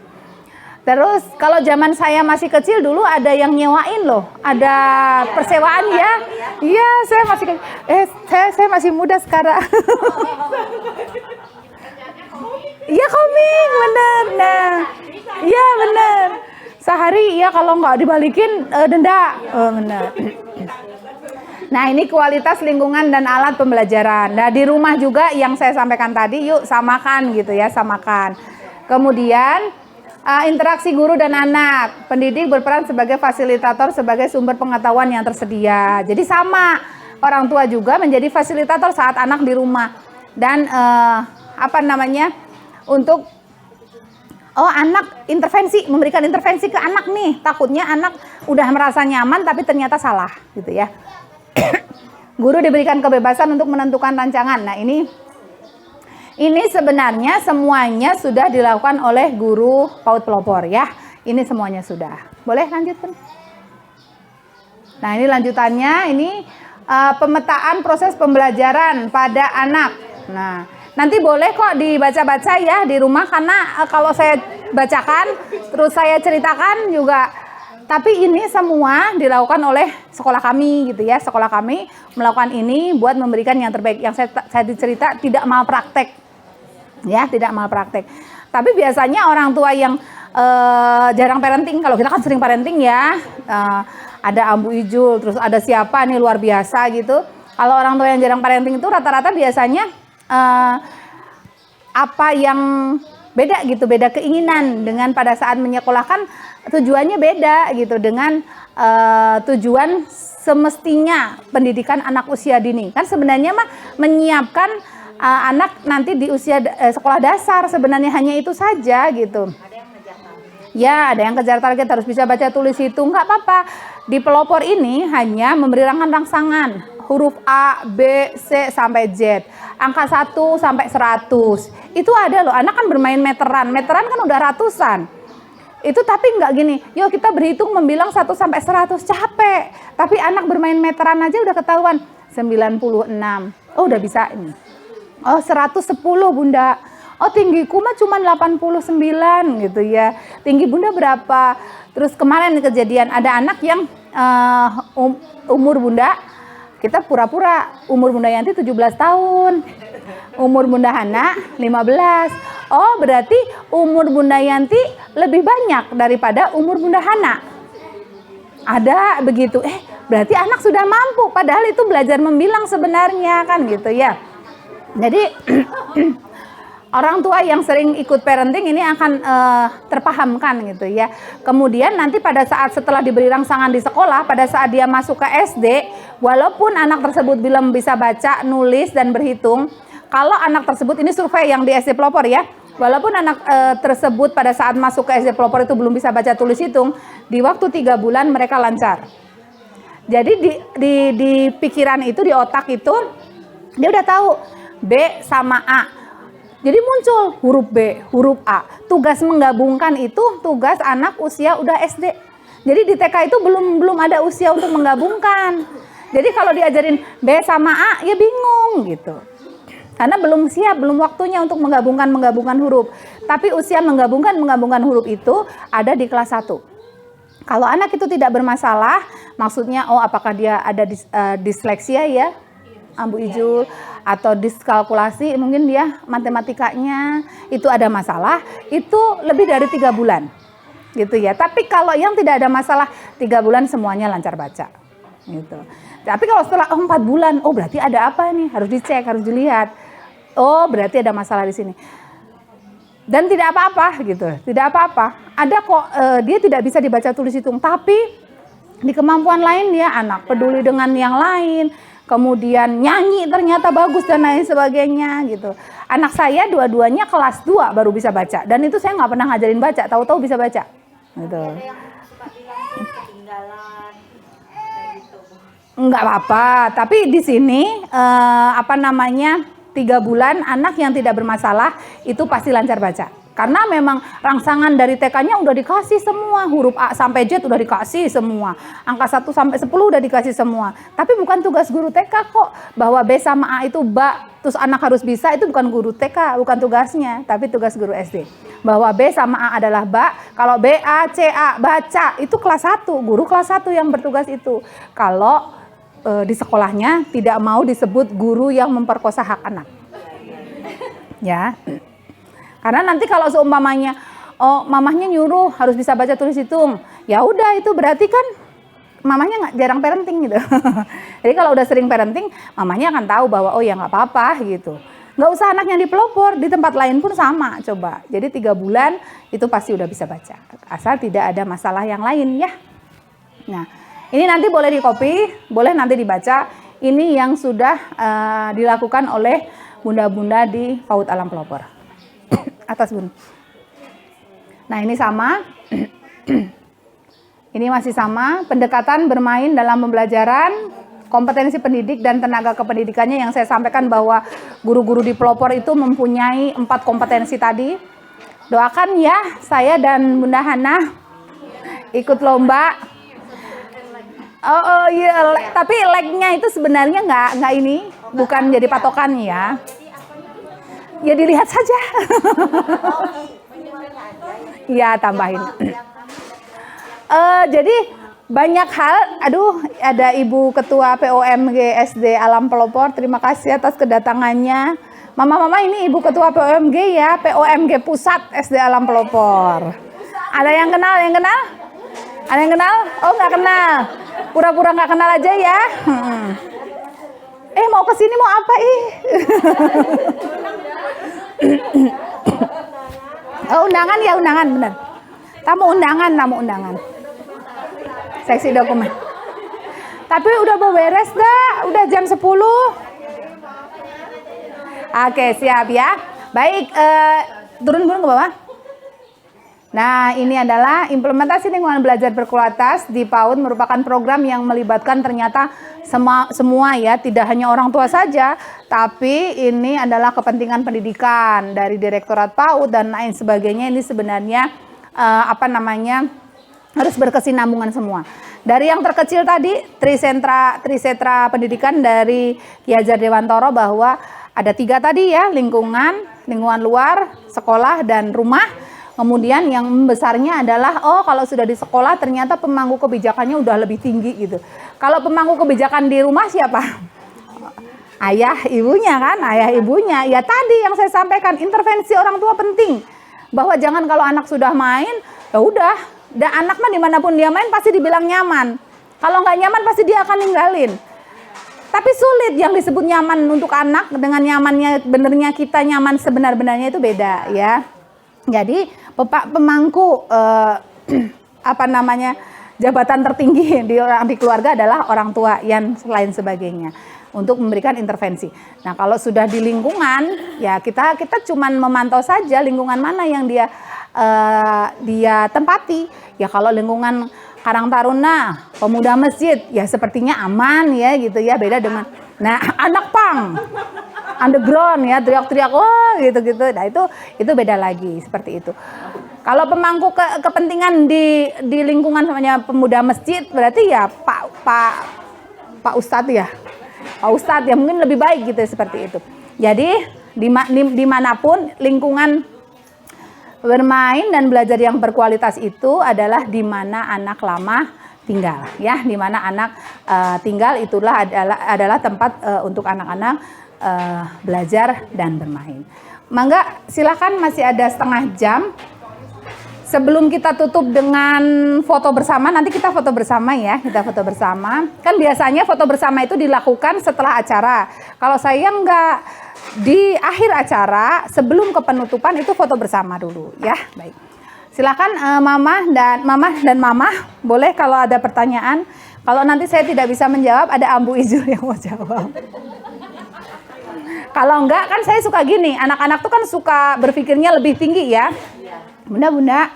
Terus kalau zaman saya masih kecil dulu ada yang nyewain loh, ada persewaan ya. Iya, saya masih muda sekarang. Iya komik, bener. Nah, iya bener. Sehari ya kalau nggak dibalikin denda. Oh, bener. Nah ini kualitas lingkungan dan alat pembelajaran. Nah di rumah juga yang saya sampaikan tadi, yuk samakan gitu ya, samakan. Kemudian interaksi guru dan anak. Pendidik berperan sebagai fasilitator, sebagai sumber pengetahuan yang tersedia. Jadi sama, orang tua juga menjadi fasilitator saat anak di rumah. Dan untuk anak intervensi, memberikan intervensi ke anak nih. Takutnya anak udah merasa nyaman tapi ternyata salah gitu ya. Guru diberikan kebebasan untuk menentukan rancangan. Nah ini sebenarnya semuanya sudah dilakukan oleh guru PAUD pelopor ya. Ini semuanya sudah. Boleh lanjutkan? Nah ini lanjutannya, ini pemetaan proses pembelajaran pada anak. Nah nanti boleh kok dibaca-baca ya di rumah, karena kalau saya bacakan terus saya ceritakan juga. Tapi ini semua dilakukan oleh sekolah kami gitu ya. Sekolah kami melakukan ini buat memberikan yang terbaik. Yang saya cerita tidak malpraktek. Ya, tidak malpraktek. Tapi biasanya orang tua yang jarang parenting, kalau kita kan sering parenting ya. Ada Ambu Ijul, terus ada siapa nih luar biasa gitu. Kalau orang tua yang jarang parenting itu rata-rata biasanya apa yang beda gitu, beda keinginan dengan pada saat menyekolahkan. Tujuannya beda gitu dengan tujuan semestinya pendidikan anak usia dini. Kan sebenarnya mah menyiapkan anak nanti di usia sekolah dasar, sebenarnya hanya itu saja gitu. Ya, ada yang kejar target, harus bisa baca tulis hitung, nggak apa-apa. Di pelopor ini hanya memberi rangsangan huruf A, B, C sampai Z. Angka 1 sampai 100. Itu ada loh, anak kan bermain meteran. Meteran kan udah ratusan. Itu tapi nggak gini, yuk kita berhitung membilang 1 sampai 100, capek. Tapi anak bermain meteran aja udah ketahuan. 96. Oh udah bisa ini. Oh 110 bunda. Oh tinggiku mah cuma 89 gitu ya. Tinggi bunda berapa? Terus kemarin kejadian ada anak yang umur bunda, kita pura-pura umur bunda Yanti 17 tahun. Umur bunda Hana 15. Oh berarti umur bunda Yanti lebih banyak daripada umur bunda Hana. Ada begitu. Berarti anak sudah mampu, padahal itu belajar membilang sebenarnya kan gitu ya. Jadi orang tua yang sering ikut parenting ini akan terpahamkan gitu ya. Kemudian nanti pada saat setelah diberi rangsangan di sekolah, pada saat dia masuk ke SD, walaupun anak tersebut belum bisa baca, nulis dan berhitung, kalau anak tersebut, ini survei yang di SD pelopor ya, walaupun anak tersebut pada saat masuk ke SD pelopor itu belum bisa baca tulis hitung, di waktu 3 bulan mereka lancar. Jadi di pikiran itu, di otak itu, dia udah tahu B sama A. Jadi muncul huruf B, huruf A. Tugas menggabungkan itu tugas anak usia udah SD. Jadi di TK itu belum ada usia untuk menggabungkan. Jadi kalau diajarin B sama A ya bingung gitu. Karena belum siap, belum waktunya untuk menggabungkan huruf. Tapi usia menggabungkan huruf itu ada di kelas 1. Kalau anak itu tidak bermasalah, maksudnya apakah dia ada disleksia ya, Ambu Ijul, atau diskalkulasi, mungkin dia matematikanya itu ada masalah, itu lebih dari 3 bulan. Gitu ya. Tapi kalau yang tidak ada masalah 3 bulan semuanya lancar baca. Gitu. Tapi kalau setelah 4 bulan, berarti ada apa nih? Harus dicek, harus dilihat. Berarti ada masalah di sini. Dan tidak apa-apa gitu, tidak apa-apa. Ada kok dia tidak bisa dibaca tulis hitung, tapi di kemampuan lain dia anak peduli dengan yang lain, kemudian nyanyi ternyata bagus dan lain sebagainya gitu. Anak saya dua-duanya kelas 2 baru bisa baca, dan itu saya nggak pernah ngajarin baca, tahu-tahu bisa baca. Gitu. Enggak apa-apa, tapi di sini 3 bulan anak yang tidak bermasalah itu pasti lancar baca. Karena memang rangsangan dari TK-nya udah dikasih semua, huruf A sampai Z udah dikasih semua, angka 1 sampai 10 udah dikasih semua. Tapi bukan tugas guru TK kok, bahwa B sama A itu ba, terus anak harus bisa, itu bukan guru TK, bukan tugasnya, tapi tugas guru SD. Bahwa B sama A adalah ba, kalau B, A, C, A, baca, itu kelas 1, guru kelas 1 yang bertugas itu. Kalau di sekolahnya tidak mau disebut guru yang memperkosa hak anak. Ya. Karena nanti kalau seumpamanya mamahnya nyuruh harus bisa baca tulis hitung, ya udah itu berarti kan mamahnya jarang parenting gitu. Jadi kalau udah sering parenting, mamahnya akan tahu bahwa ya nggak apa-apa gitu. Nggak usah anaknya dipelopor, di tempat lain pun sama coba. Jadi 3 bulan itu pasti udah bisa baca. Asal tidak ada masalah yang lain ya. Nah, ini nanti boleh di-copy, boleh nanti dibaca. Ini yang sudah dilakukan oleh bunda-bunda di PAUD Alam Pelopor. Atas bun. Nah ini sama. Ini masih sama. Pendekatan bermain dalam pembelajaran, kompetensi pendidik dan tenaga kependidikannya yang saya sampaikan bahwa guru-guru di pelopor itu mempunyai 4 kompetensi tadi. Doakan ya saya dan Bunda Hana ikut lomba. Iya, tapi like-nya itu sebenarnya nggak ini, bukan jadi patokan ya. Ya dilihat saja. Iya tambahin. Jadi banyak hal. Ada Ibu Ketua POMG SD Alam Pelopor. Terima kasih atas kedatangannya. Mama ini Ibu Ketua POMG ya, POMG Pusat SD Alam Pelopor. Ada yang kenal? Ada yang kenal? Nggak kenal. Pura-pura nggak kenal aja ya. Mau kesini mau apa undangan ya, undangan benar. Tamu undangan. Seksi dokumen. Tapi udah beres dah, udah jam 10. Oke, siap ya. Baik, turun ke bawah. Nah, ini adalah implementasi lingkungan belajar berkualitas di PAUD, merupakan program yang melibatkan ternyata semua ya, tidak hanya orang tua saja, tapi ini adalah kepentingan pendidikan dari Direktorat PAUD dan lain sebagainya. Ini sebenarnya harus berkesinambungan semua. Dari yang terkecil tadi, Trisetra Pendidikan dari Ki Hajar Dewantoro, bahwa ada 3 tadi ya, lingkungan luar, sekolah, dan rumah. Kemudian yang besarnya adalah kalau sudah di sekolah ternyata pemangku kebijakannya udah lebih tinggi gitu. Kalau pemangku kebijakan di rumah siapa? Ayah ibunya kan, Ya tadi yang saya sampaikan, intervensi orang tua penting. Bahwa jangan kalau anak sudah main, ya udah, anak mah dimanapun dia main pasti dibilang nyaman. Kalau nggak nyaman pasti dia akan ninggalin. Tapi sulit yang disebut nyaman untuk anak dengan nyamannya benernya kita nyaman sebenar-benarnya itu beda ya. Jadi pemangku jabatan tertinggi di keluarga adalah orang tua yang lain sebagainya untuk memberikan intervensi. Nah kalau sudah di lingkungan ya kita cuman memantau saja lingkungan mana yang dia tempati. Ya kalau lingkungan Karang Taruna, pemuda masjid ya sepertinya aman ya gitu ya, beda dengan anak pang underground ya, teriak-teriak gitu. Nah itu beda lagi seperti itu. Kalau pemangku kepentingan di lingkungan namanya pemuda masjid, berarti ya Pak Ustadz ya. Pak Ustadz ya mungkin lebih baik gitu seperti itu. Jadi dimanapun lingkungan bermain dan belajar yang berkualitas itu adalah di mana anak lama tinggal, ya, di mana anak tinggal itulah adalah tempat untuk anak-anak belajar dan bermain. Mangga silakan, masih ada setengah jam. Sebelum kita tutup dengan foto bersama, nanti kita foto bersama ya, kita foto bersama. Kan biasanya foto bersama itu dilakukan setelah acara. Kalau saya enggak, di akhir acara sebelum ke penutupan itu foto bersama dulu ya. Baik. Silakan Mama dan Mama, boleh kalau ada pertanyaan. Kalau nanti saya tidak bisa menjawab, ada Ambu Izul yang mau jawab. Kalau enggak, kan saya suka gini, anak-anak tuh kan suka berpikirnya lebih tinggi ya. Bunda.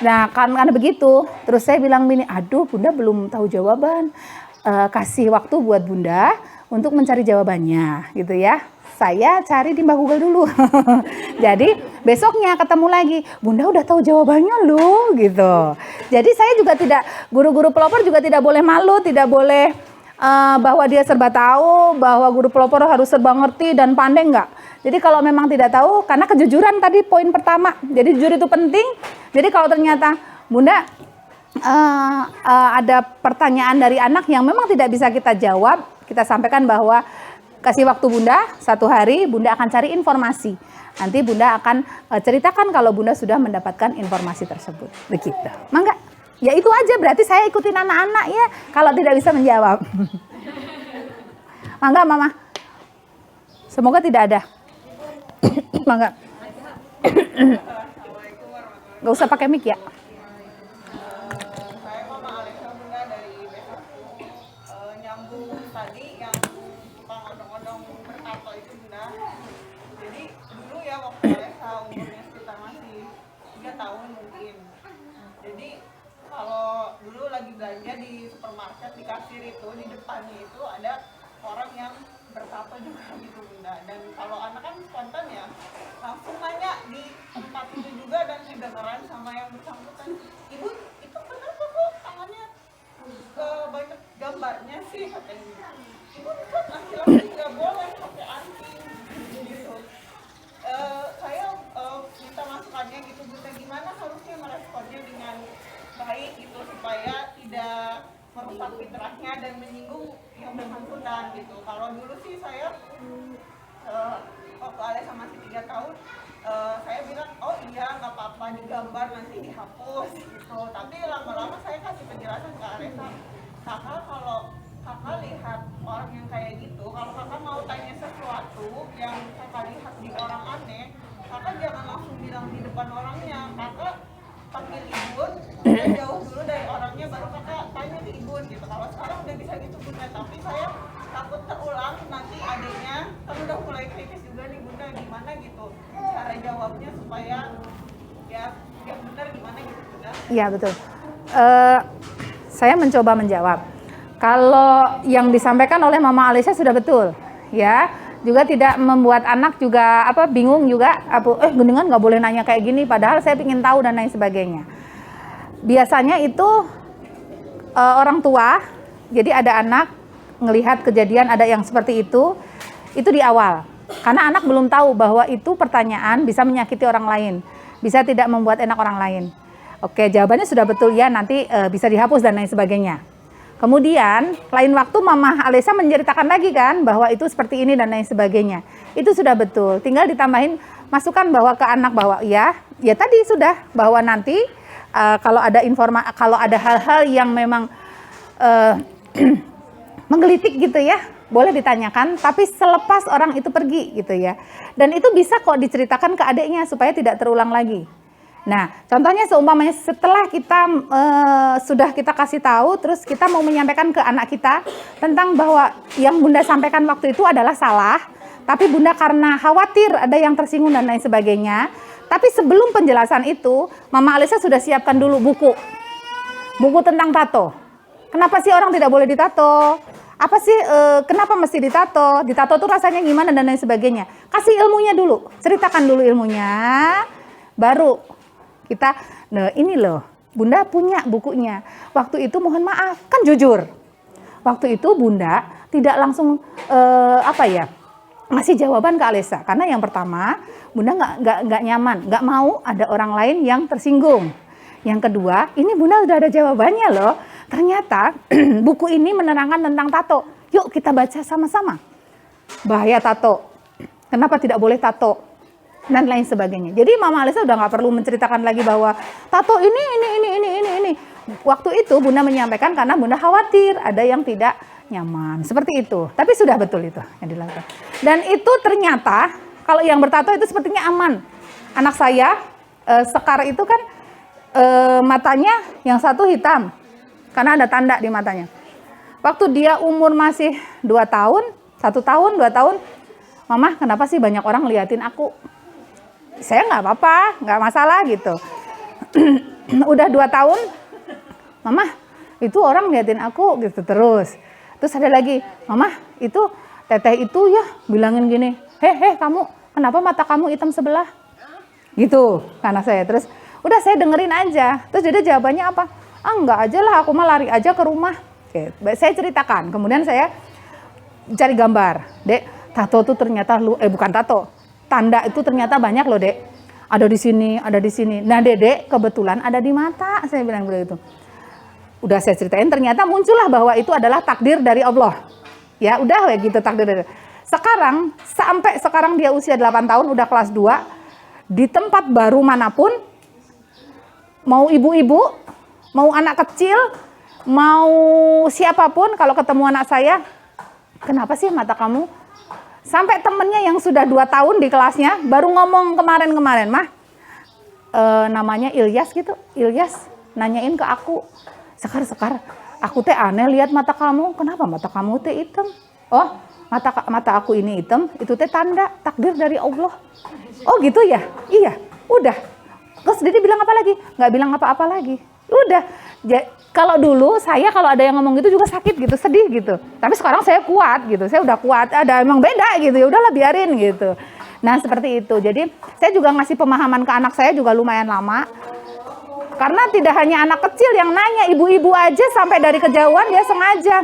Nah, karena begitu, terus saya bilang gini, aduh Bunda belum tahu jawaban. Kasih waktu buat Bunda untuk mencari jawabannya, gitu ya. Saya cari di Mbak Google dulu. Jadi besoknya ketemu lagi, Bunda udah tahu jawabannya loh, gitu. Jadi saya juga tidak, guru-guru pelopor juga tidak boleh malu, tidak boleh bahwa dia serba tahu, bahwa guru pelopor harus serba ngerti dan pandai, enggak. Jadi kalau memang tidak tahu, karena kejujuran tadi poin pertama, jadi jujur itu penting. Jadi kalau ternyata Bunda ada pertanyaan dari anak yang memang tidak bisa kita jawab, kita sampaikan bahwa kasih waktu Bunda 1 hari, Bunda akan cari informasi. Nanti Bunda akan ceritakan kalau Bunda sudah mendapatkan informasi tersebut. Begitu. Mangga. Ya itu aja, berarti saya ikutin anak-anak ya kalau tidak bisa menjawab. Mangga Mama. Semoga tidak ada. Mangga. Gak usah pakai mic ya. Saya Mama Alisa Bunda dari Besok. Nyambung tadi yang tukang odong-odong bertato itu Bunda. Jadi dulu ya waktu Alisa umurnya sekitar masih 3 tahun mungkin. Jadi kalau dulu lagi belanja di supermarket, di kasir itu, di depannya itu ada orang yang bertato juga gitu Bunda. Dan kalau anak kan spontan ya, langsung nanya di tempat itu juga dan kedengeran sama yang bersangkutan, Ibu itu benar kok tangannya banyak gambarnya sih katanya. Ibu kan laki-laki nggak boleh pakai anting gitu. Saya minta masukannya gitu Bunda, gimana harusnya meresponnya dengan baik gitu supaya tidak merusak fitrahnya dan menyinggung yang bersangkutan gitu. Kalau dulu sih saya waktu Alisa masih 3 tahun, saya bilang oh iya nggak apa-apa digambar nanti dihapus gitu. Tapi lama-lama saya kasih penjelasan ke Alisa, kakak kalau kakak lihat orang yang kayak gitu, kalau kakak mau tanya sesuatu yang kakak lihat di orang aneh, kakak jangan langsung bilang di depan orangnya, kakak panggil Ibun, jauh dulu dari orangnya baru kakak tanya ke Ibun gitu. Kalau sekarang udah bisa gitu Bunda, tapi saya takut terulang nanti adanya kan udah mulai kritis juga nih Bunda, gimana gitu cara jawabnya supaya ya yang benar gimana gitu Bunda. Iya betul. Saya mencoba menjawab. Kalau yang disampaikan oleh Mama Alisa sudah betul, ya. Juga tidak membuat anak juga bingung juga, gendingan nggak boleh nanya kayak gini, padahal saya ingin tahu dan lain sebagainya. Biasanya itu orang tua, jadi ada anak ngelihat kejadian ada yang seperti itu di awal. Karena anak belum tahu bahwa itu pertanyaan bisa menyakiti orang lain, bisa tidak membuat enak orang lain. Oke, jawabannya sudah betul ya, nanti bisa dihapus dan lain sebagainya. Kemudian, lain waktu Mama Alisa menceritakan lagi kan, bahwa itu seperti ini dan lain sebagainya. Itu sudah betul, tinggal ditambahin masukan bahwa ke anak bahwa ya tadi sudah, bahwa nanti kalau ada hal-hal yang memang menggelitik gitu ya, boleh ditanyakan, tapi selepas orang itu pergi gitu ya. Dan itu bisa kok diceritakan ke adiknya supaya tidak terulang lagi. Nah, contohnya seumpamanya setelah kita sudah kita kasih tahu, terus kita mau menyampaikan ke anak kita tentang bahwa yang Bunda sampaikan waktu itu adalah salah, tapi Bunda karena khawatir ada yang tersinggung dan lain sebagainya. Tapi sebelum penjelasan itu, Mama Alisa sudah siapkan dulu buku tentang tato. Kenapa sih orang tidak boleh ditato? Apa sih, kenapa mesti ditato? Ditato tuh rasanya gimana dan lain sebagainya. Kasih ilmunya dulu, ceritakan dulu ilmunya. Baru kita, nah ini loh, Bunda punya bukunya. Waktu itu mohon maaf, kan jujur. Waktu itu Bunda tidak langsung ngasih jawaban ke Alesa. Karena yang pertama, Bunda nggak nyaman, nggak mau ada orang lain yang tersinggung. Yang kedua, ini Bunda udah ada jawabannya loh. Ternyata buku ini menerangkan tentang tato. Yuk kita baca sama-sama. Bahaya tato. Kenapa tidak boleh tato? Dan lain sebagainya. Jadi Mama Alesa udah nggak perlu menceritakan lagi bahwa tato ini. Waktu itu Bunda menyampaikan karena Bunda khawatir ada yang tidak nyaman. Seperti itu. Tapi sudah betul itu yang dilakukan. Dan itu ternyata kalau yang bertato itu sepertinya aman. Anak saya Sekar itu kan matanya yang satu hitam. Karena ada tanda di matanya. Waktu dia umur masih 2 tahun, 1 tahun, 2 tahun, Mama kenapa sih banyak orang ngeliatin aku? Saya nggak apa-apa, nggak masalah gitu. Udah 2 tahun, Mama itu orang ngeliatin aku gitu terus. Terus ada lagi, Mama itu teteh itu ya bilangin gini, heh kamu kenapa mata kamu hitam sebelah? Gitu karena saya. Terus udah saya dengerin aja. Terus dia jawabannya apa? Enggak aja lah, aku mah lari aja ke rumah. Oke, saya ceritakan. Kemudian saya cari gambar. Dek, tato tuh ternyata bukan tato. Tanda itu ternyata banyak loh, Dek. Ada di sini, ada di sini. Nah, Dedek kebetulan ada di mata, saya bilang begitu. Udah saya ceritain, ternyata muncullah bahwa itu adalah takdir dari Allah. Ya, udah kayak gitu takdir dari. Sekarang, sampai sekarang dia usia 8 tahun, udah kelas 2. Di tempat baru manapun, mau ibu-ibu, mau anak kecil, mau siapapun, kalau ketemu anak saya, kenapa sih mata kamu? Sampai temennya yang sudah 2 tahun di kelasnya, baru ngomong kemarin-kemarin, Mah, namanya Ilyas gitu, Ilyas nanyain ke aku, Sekar, aku teh aneh lihat mata kamu, kenapa mata kamu teh hitam? Oh, mata aku ini hitam, itu teh tanda, takdir dari Allah. Oh gitu ya? Iya, udah. Terus dia bilang apa lagi? Nggak bilang apa-apa lagi. Udah. Kalau dulu saya kalau ada yang ngomong gitu juga sakit gitu, sedih gitu. Tapi sekarang saya kuat gitu. Saya udah kuat. Ada emang beda gitu. Ya udahlah biarin gitu. Nah, seperti itu. Jadi, saya juga ngasih pemahaman ke anak saya juga lumayan lama. Karena tidak hanya anak kecil yang nanya, ibu-ibu aja sampai dari kejauhan dia sengaja.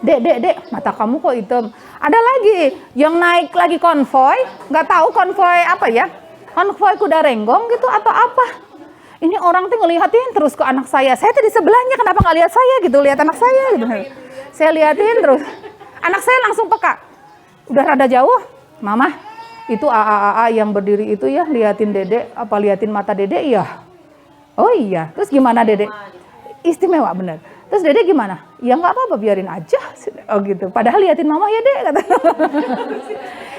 Dek, mata kamu kok hitam. Ada lagi yang naik lagi konvoy, nggak tahu konvoy apa ya. Konvoy kuda renggong gitu atau apa. Ini orang tuh ngeliatin terus ke anak saya. Saya tuh di sebelahnya, kenapa nggak lihat saya gitu, lihat anak saya gitu. Saya liatin terus. Anak saya langsung peka. Udah rada jauh, Mama, itu AA yang berdiri itu ya, liatin Dedek, apa liatin mata Dedek iya. Oh iya, terus gimana Dedek? Istimewa bener. Terus Dedek gimana? Ya nggak apa-apa, biarin aja. Oh gitu. Padahal liatin Mama ya Dek, kata.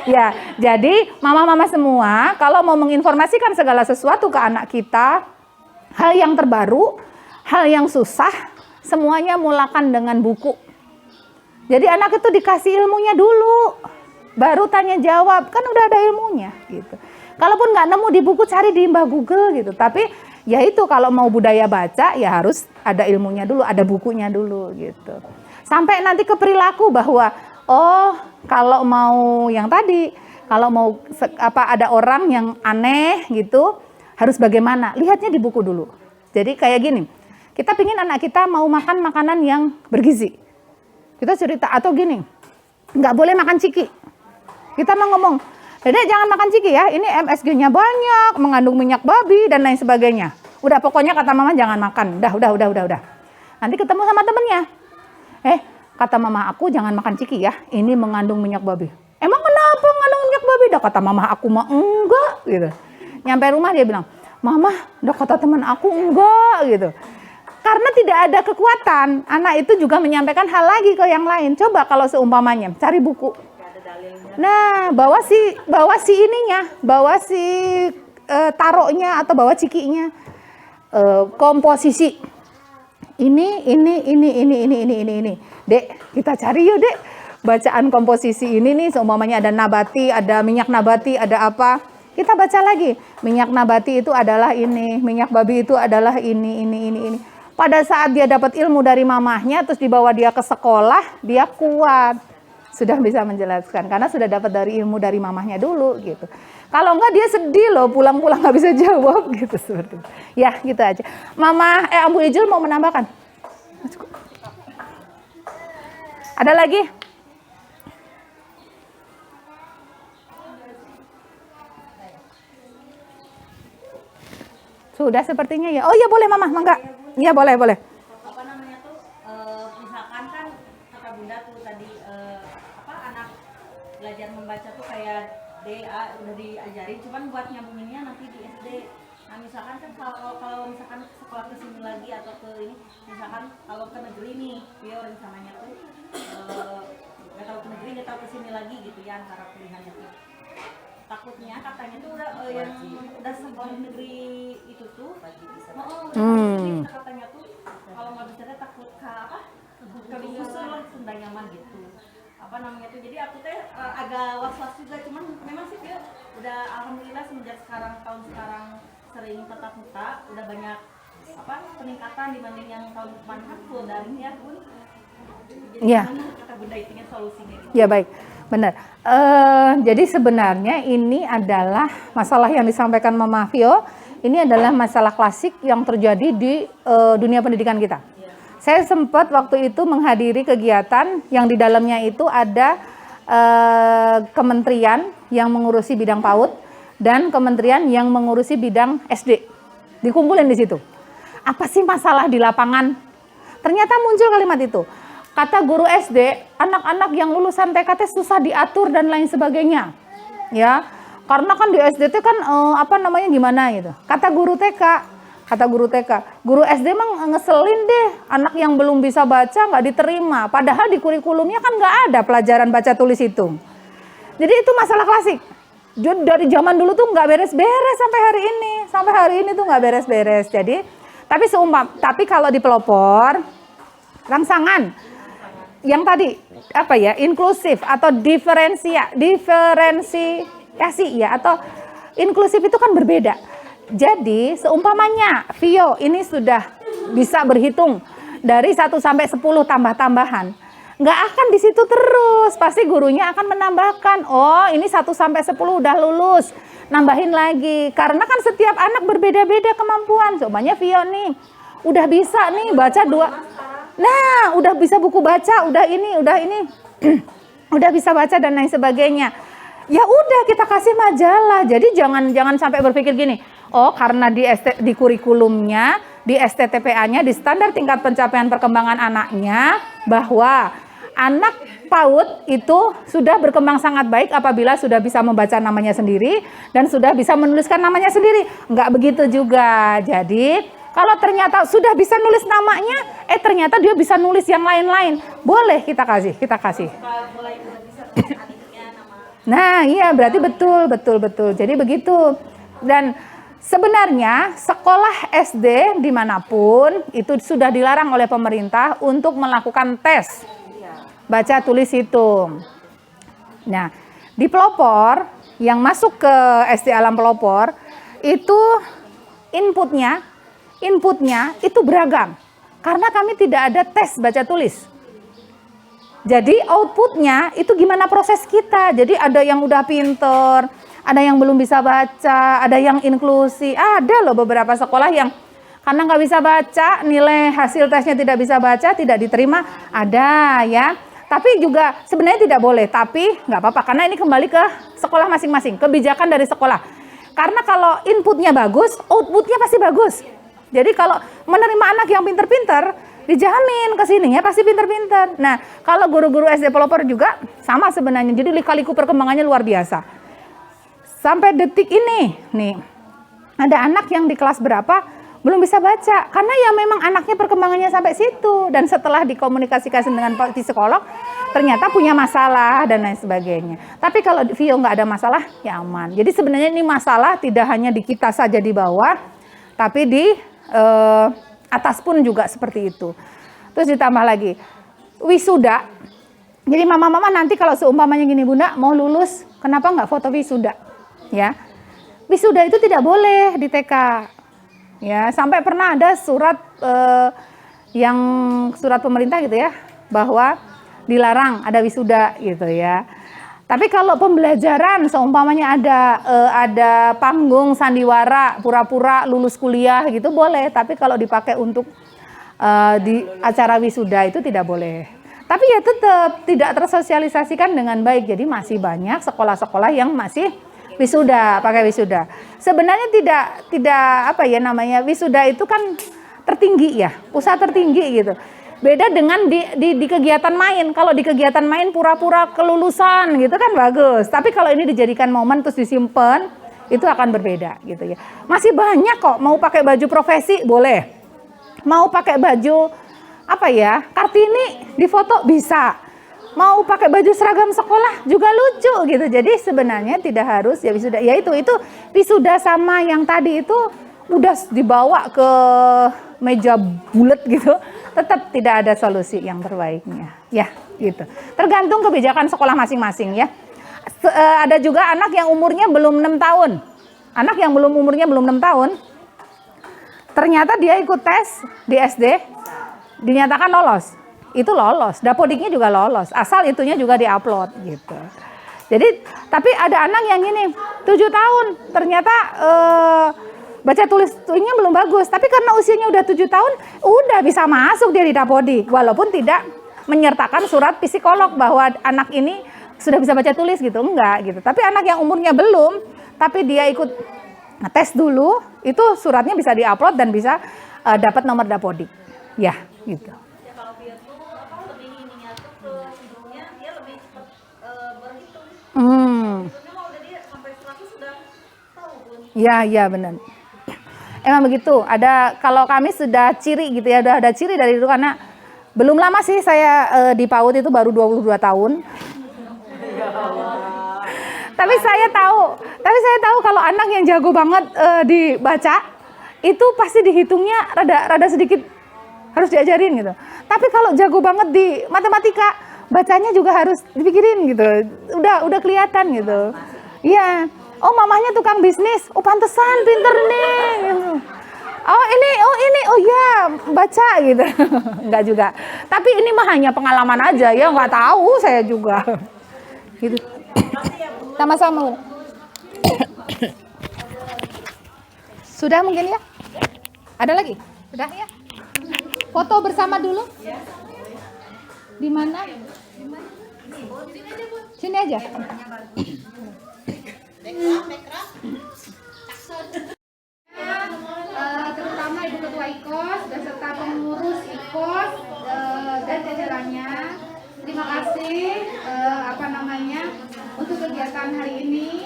Ya, jadi mama-mama semua, kalau mau menginformasikan segala sesuatu ke anak kita, hal yang terbaru, hal yang susah, semuanya mulakan dengan buku. Jadi anak itu dikasih ilmunya dulu, baru tanya jawab, kan udah ada ilmunya gitu. Kalaupun nggak nemu di buku, cari di Mbah Google gitu. Tapi ya itu kalau mau budaya baca, ya harus ada ilmunya dulu, ada bukunya dulu gitu. Sampai nanti ke perilaku bahwa, oh kalau mau yang tadi, kalau mau ada orang yang aneh gitu, harus bagaimana? Lihatnya di buku dulu. Jadi kayak gini, kita pingin anak kita mau makan makanan yang bergizi. Kita cerita, atau gini, nggak boleh makan ciki. Kita mau ngomong, Dedek jangan makan ciki ya, ini MSG-nya banyak, mengandung minyak babi, dan lain sebagainya. Udah pokoknya kata Mama jangan makan, udah. Nanti ketemu sama temennya. Kata Mama aku jangan makan ciki ya, ini mengandung minyak babi. Emang kenapa mengandung minyak babi? Dah kata Mama aku mah enggak gitu. Nyampe rumah dia bilang, Mama, udah kata teman aku enggak gitu. Karena tidak ada kekuatan, anak itu juga menyampaikan hal lagi ke yang lain. Coba kalau seumpamanya, cari buku. Nah, bawa si ininya, bawa si taruhnya atau bawa cikinya. Komposisi. Ini. Dek, kita cari yuk, Dek. Bacaan komposisi ini nih, seumpamanya ada nabati, ada minyak nabati, ada apa. Kita baca lagi, minyak nabati itu adalah ini, minyak babi itu adalah ini. Pada saat dia dapat ilmu dari mamahnya, terus dibawa dia ke sekolah, dia kuat. sudah bisa menjelaskan karena sudah dapat dari ilmu dari mamahnya dulu gitu. Kalau enggak dia sedih loh pulang-pulang nggak bisa jawab gitu seperti itu. Ya gitu aja. Mama Ambu Ijul mau menambahkan? Ada lagi? Sudah sepertinya ya. Oh iya boleh Mama, mangga. Iya boleh boleh. Apa namanya tuh misalkan kan kata bunda tuh tadi anak belajar membaca tuh kayak D A udah diajarin, cuman buat nyambunginnya nanti di SD. Nah misalkan kan kalau misalkan sekolah ke sini lagi atau ke ini, misalkan kalau ke negeri nih, dia rencananya tuh nggak tahu ke negeri nggak tahu ke sini lagi gitu ya antara pilihannya tuh. Takutnya katanya tuh yang udah sekolah negeri itu tuh udah katanya tuh kalau nggak bisa takut ke apa kegugusan lah Sunda nyaman gitu apa namanya tuh, jadi aku teh agak was-was juga, cuman memang sih dia udah alhamdulillah semenjak tahun sekarang sering tatap muka udah banyak apa peningkatan dibanding yang tahun kemarin kan full daring ya Bun. Jadi gimana kata bunda intinya solusinya gitu. Ya baik, benar. Jadi sebenarnya ini adalah masalah yang disampaikan Mama Vio. Ini adalah masalah klasik yang terjadi di dunia pendidikan kita. Saya sempat waktu itu menghadiri kegiatan yang di dalamnya itu ada kementerian yang mengurusi bidang PAUD dan kementerian yang mengurusi bidang SD. Dikumpulin di situ. Apa sih masalah di lapangan? Ternyata muncul kalimat itu. Kata guru SD, anak-anak yang lulusan TKT susah diatur dan lain sebagainya. Ya, karena kan di SD itu kan gimana gitu. Kata guru TK, guru SD emang ngeselin deh, anak yang belum bisa baca nggak diterima. Padahal di kurikulumnya kan nggak ada pelajaran baca tulis hitung. Jadi itu masalah klasik. Dari zaman dulu tuh nggak beres-beres sampai hari ini tuh nggak beres-beres. Jadi, tapi kalau di pelopor, rangsangan yang tadi inklusif atau diferensiasi ya, atau inklusif itu kan berbeda. Jadi seumpamanya Vio ini sudah bisa berhitung dari 1 sampai 10 tambah-tambahan, nggak akan di situ terus, pasti gurunya akan menambahkan, oh ini 1 sampai 10 udah lulus, nambahin lagi, karena kan setiap anak berbeda-beda kemampuan. Seumpamanya Vio nih udah bisa nih baca 2. Nah, udah bisa buku baca, udah ini, udah bisa baca dan lain sebagainya. Ya udah kita kasih majalah. Jadi jangan sampai berpikir gini, oh karena di kurikulumnya, di STTPA-nya, di standar tingkat pencapaian perkembangan anaknya, bahwa anak PAUD itu sudah berkembang sangat baik apabila sudah bisa membaca namanya sendiri dan sudah bisa menuliskan namanya sendiri. Enggak begitu juga. Jadi kalau ternyata sudah bisa nulis namanya, ternyata dia bisa nulis yang lain-lain. Boleh kita kasih. Nah, iya berarti betul. Jadi begitu. Dan sebenarnya sekolah SD dimanapun itu sudah dilarang oleh pemerintah untuk melakukan tes baca tulis hitung. Nah, di pelopor yang masuk ke SD Alam Pelopor itu inputnya itu beragam karena kami tidak ada tes baca tulis. Jadi outputnya itu gimana proses kita. Jadi ada yang udah pinter, ada yang belum bisa baca, ada yang inklusi. Ada loh beberapa sekolah yang karena nggak bisa baca, nilai hasil tesnya tidak bisa baca, tidak diterima. Ada ya. Tapi juga sebenarnya tidak boleh, tapi nggak apa-apa karena ini kembali ke sekolah masing-masing, kebijakan dari sekolah. Karena kalau inputnya bagus, outputnya pasti bagus. Jadi kalau menerima anak yang pinter-pinter, dijamin kesininya pasti pinter-pinter. Nah, kalau guru-guru SD Pelopor juga sama sebenarnya. Jadi lika-liku perkembangannya luar biasa. Sampai detik ini, nih, ada anak yang di kelas berapa belum bisa baca. Karena ya memang anaknya perkembangannya sampai situ. Dan setelah dikomunikasikan dengan psikolog, ternyata punya masalah dan lain sebagainya. Tapi kalau Vio nggak ada masalah, ya aman. Jadi sebenarnya ini masalah tidak hanya di kita saja di bawah, tapi di atas pun juga seperti itu. Terus ditambah lagi wisuda. Jadi mama-mama nanti kalau seumpamanya gini, Bunda mau lulus, kenapa nggak foto wisuda? Ya, wisuda itu tidak boleh di TK. Ya, sampai pernah ada surat surat pemerintah gitu ya, bahwa dilarang ada wisuda gitu ya. Tapi kalau pembelajaran seumpamanya ada panggung sandiwara pura-pura lulus kuliah gitu boleh, tapi kalau dipakai untuk di acara wisuda itu tidak boleh. Tapi ya tetap tidak tersosialisasikan dengan baik. Jadi masih banyak sekolah-sekolah yang masih wisuda, pakai wisuda. Sebenarnya tidak apa ya namanya, wisuda itu kan tertinggi ya, usaha tertinggi gitu. Beda dengan di kegiatan main. Kalau di kegiatan main pura-pura kelulusan gitu kan bagus. Tapi kalau ini dijadikan momen terus disimpan, itu akan berbeda gitu ya. Masih banyak kok mau pakai baju profesi boleh. Mau pakai baju apa ya, Kartini di foto bisa. Mau pakai baju seragam sekolah juga lucu gitu. Jadi sebenarnya tidak harus ya wisuda. Ya itu wisuda sama yang tadi itu udah dibawa ke meja bulat gitu. Tetap tidak ada solusi yang terbaiknya. Ya gitu. Tergantung kebijakan sekolah masing-masing ya. Ada juga anak yang umurnya belum 6 tahun. Anak yang umurnya belum 6 tahun. Ternyata dia ikut tes di SD. Dinyatakan lolos, itu lolos, Dapodiknya juga lolos, asal itunya juga diupload gitu. Jadi, tapi ada anak yang gini, 7 tahun, ternyata baca tulisnya belum bagus, tapi karena usianya udah 7 tahun, udah bisa masuk dia di Dapodik, walaupun tidak menyertakan surat psikolog bahwa anak ini sudah bisa baca tulis gitu, enggak gitu. Tapi anak yang umurnya belum, tapi dia ikut tes dulu, itu suratnya bisa diupload dan bisa dapat nomor Dapodik, ya. Gitu. Ya kalau dia tuh lebih ininya tuh ke hidungnya dia lebih cepat berhitung. Hidungnya mah udah dia sampai 100 sudah tahu pun. Ya benar. Emang begitu. Ada kalau kami sudah ciri gitu ya, udah ada ciri dari itu karena belum lama sih saya di PAUD itu baru 22 tahun. Tapi saya tahu kalau anak yang jago banget dibaca itu pasti dihitungnya rada sedikit harus diajarin gitu. Tapi kalau jago banget di matematika, bacanya juga harus dipikirin gitu. Udah kelihatan gitu. Iya. Oh, mamahnya tukang bisnis. Oh, pantesan pinter nih. Gitu. Oh ya, baca gitu. Enggak juga. Tapi ini mah hanya pengalaman aja ya, nggak tahu saya juga. Gitu. Sama-sama. Sudah mungkin ya? Ada lagi? Sudah ya? Foto bersama dulu. Di mana? Sini aja. Terutama Ibu Ketua IKOS beserta pengurus IKOS dan jajarannya. Terima kasih untuk kegiatan hari ini.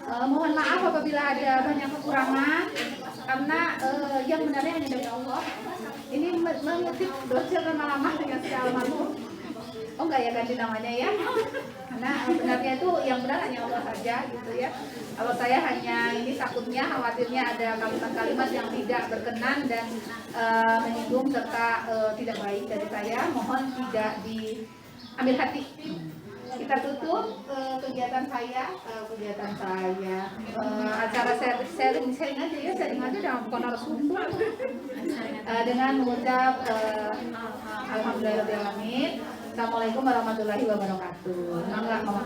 Mohon maaf apabila ada banyak kekurangan karena yang benarnya hanya dari Allah. Ini mengutip dosen lama-lama dengan si almarhum. Oh enggak ya ganti namanya ya. Karena benarnya itu yang benar hanya Allah saja gitu ya. Kalau saya hanya ini takutnya khawatirnya ada kalimat-kalimat yang tidak berkenan dan menyinggung serta tidak baik dari saya, mohon tidak diambil hati. Kita tutup kegiatan saya acara sharing aja bukan narasumber dengan mengucap alhamdulillahirobbilalamin. Assalamualaikum warahmatullahi wabarakatuh. Mangga Mama.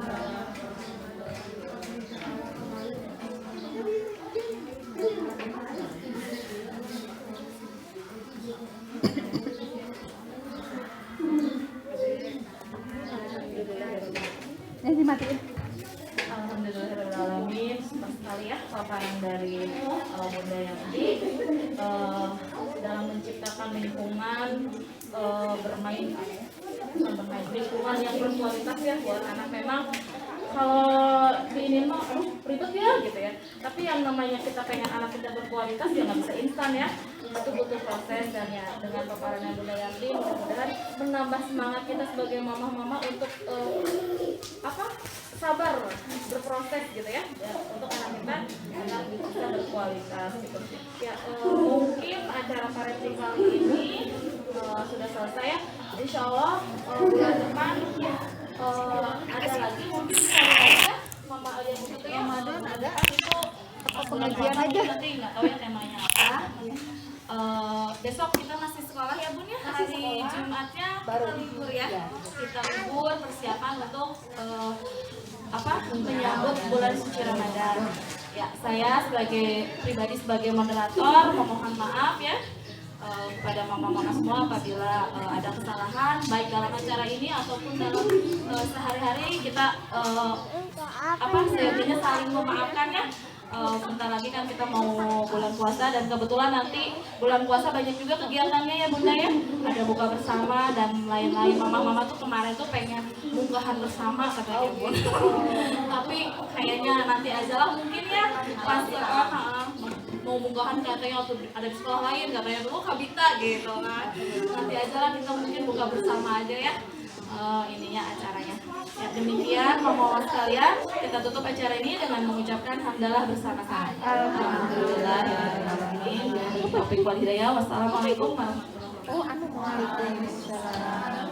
Ini dimatiin. Alhamdulillahirobbilalamin. Senang sekali ya paparan dari Bunda Yanti dalam menciptakan lingkungan bermain lingkungan yang berkualitas ya buat anak. Memang kalau diinin mah ribet ya gitu ya, tapi yang namanya kita pengen anak kita berkualitas ya nggak bisa instan ya, itu butuh proses. Dan ya dengan paparannya Bunda Yanti mudah-mudahan menambah semangat kita sebagai mama-mama untuk sabar berproses gitu ya, untuk anak kita agar bisa berkualitas gitu ya. Mungkin acara parenting kali ini sudah selesai ya. Insya Allah bulan depan ada lagi mungkin aja Mama Alia begitu ya. Ramadan ada itu pengajian aja, nanti nggak tahu ya temanya apa. Besok kita masih sekolah ya Bun ya, hari Jumatnya kita libur ya. Kita libur persiapan untuk menyambut bulan suci Ramadan. Ya, saya pribadi sebagai moderator memohon maaf ya kepada mama-mama semua apabila ada kesalahan baik dalam acara ini ataupun dalam sehari-hari kita sejatinya saling memaafkan ya. Bentar lagi kan kita mau bulan puasa dan kebetulan nanti bulan puasa banyak juga kegiatannya ya Bunda ya. Ada buka bersama dan lain-lain. Mama-mama tuh kemarin tuh pengen munggahan bersama katanya Bun. Tapi kayaknya nanti aja lah mungkin ya pas mau munggahan katanya waktu ada di sekolah lain katanya dulu Kabita gitu kan. Nanti aja lah kita mungkin buka bersama aja ya. Ininya acaranya. Ya, demikian mama-mama sekalian, kita tutup acara ini dengan mengucapkan hamdalah bersama-sama. Alhamdulillah ya rabbil alamin. Taufiq wal hidayah. Wassalamualaikum warahmatullahi wabarakatuh. Waalaikumsalam.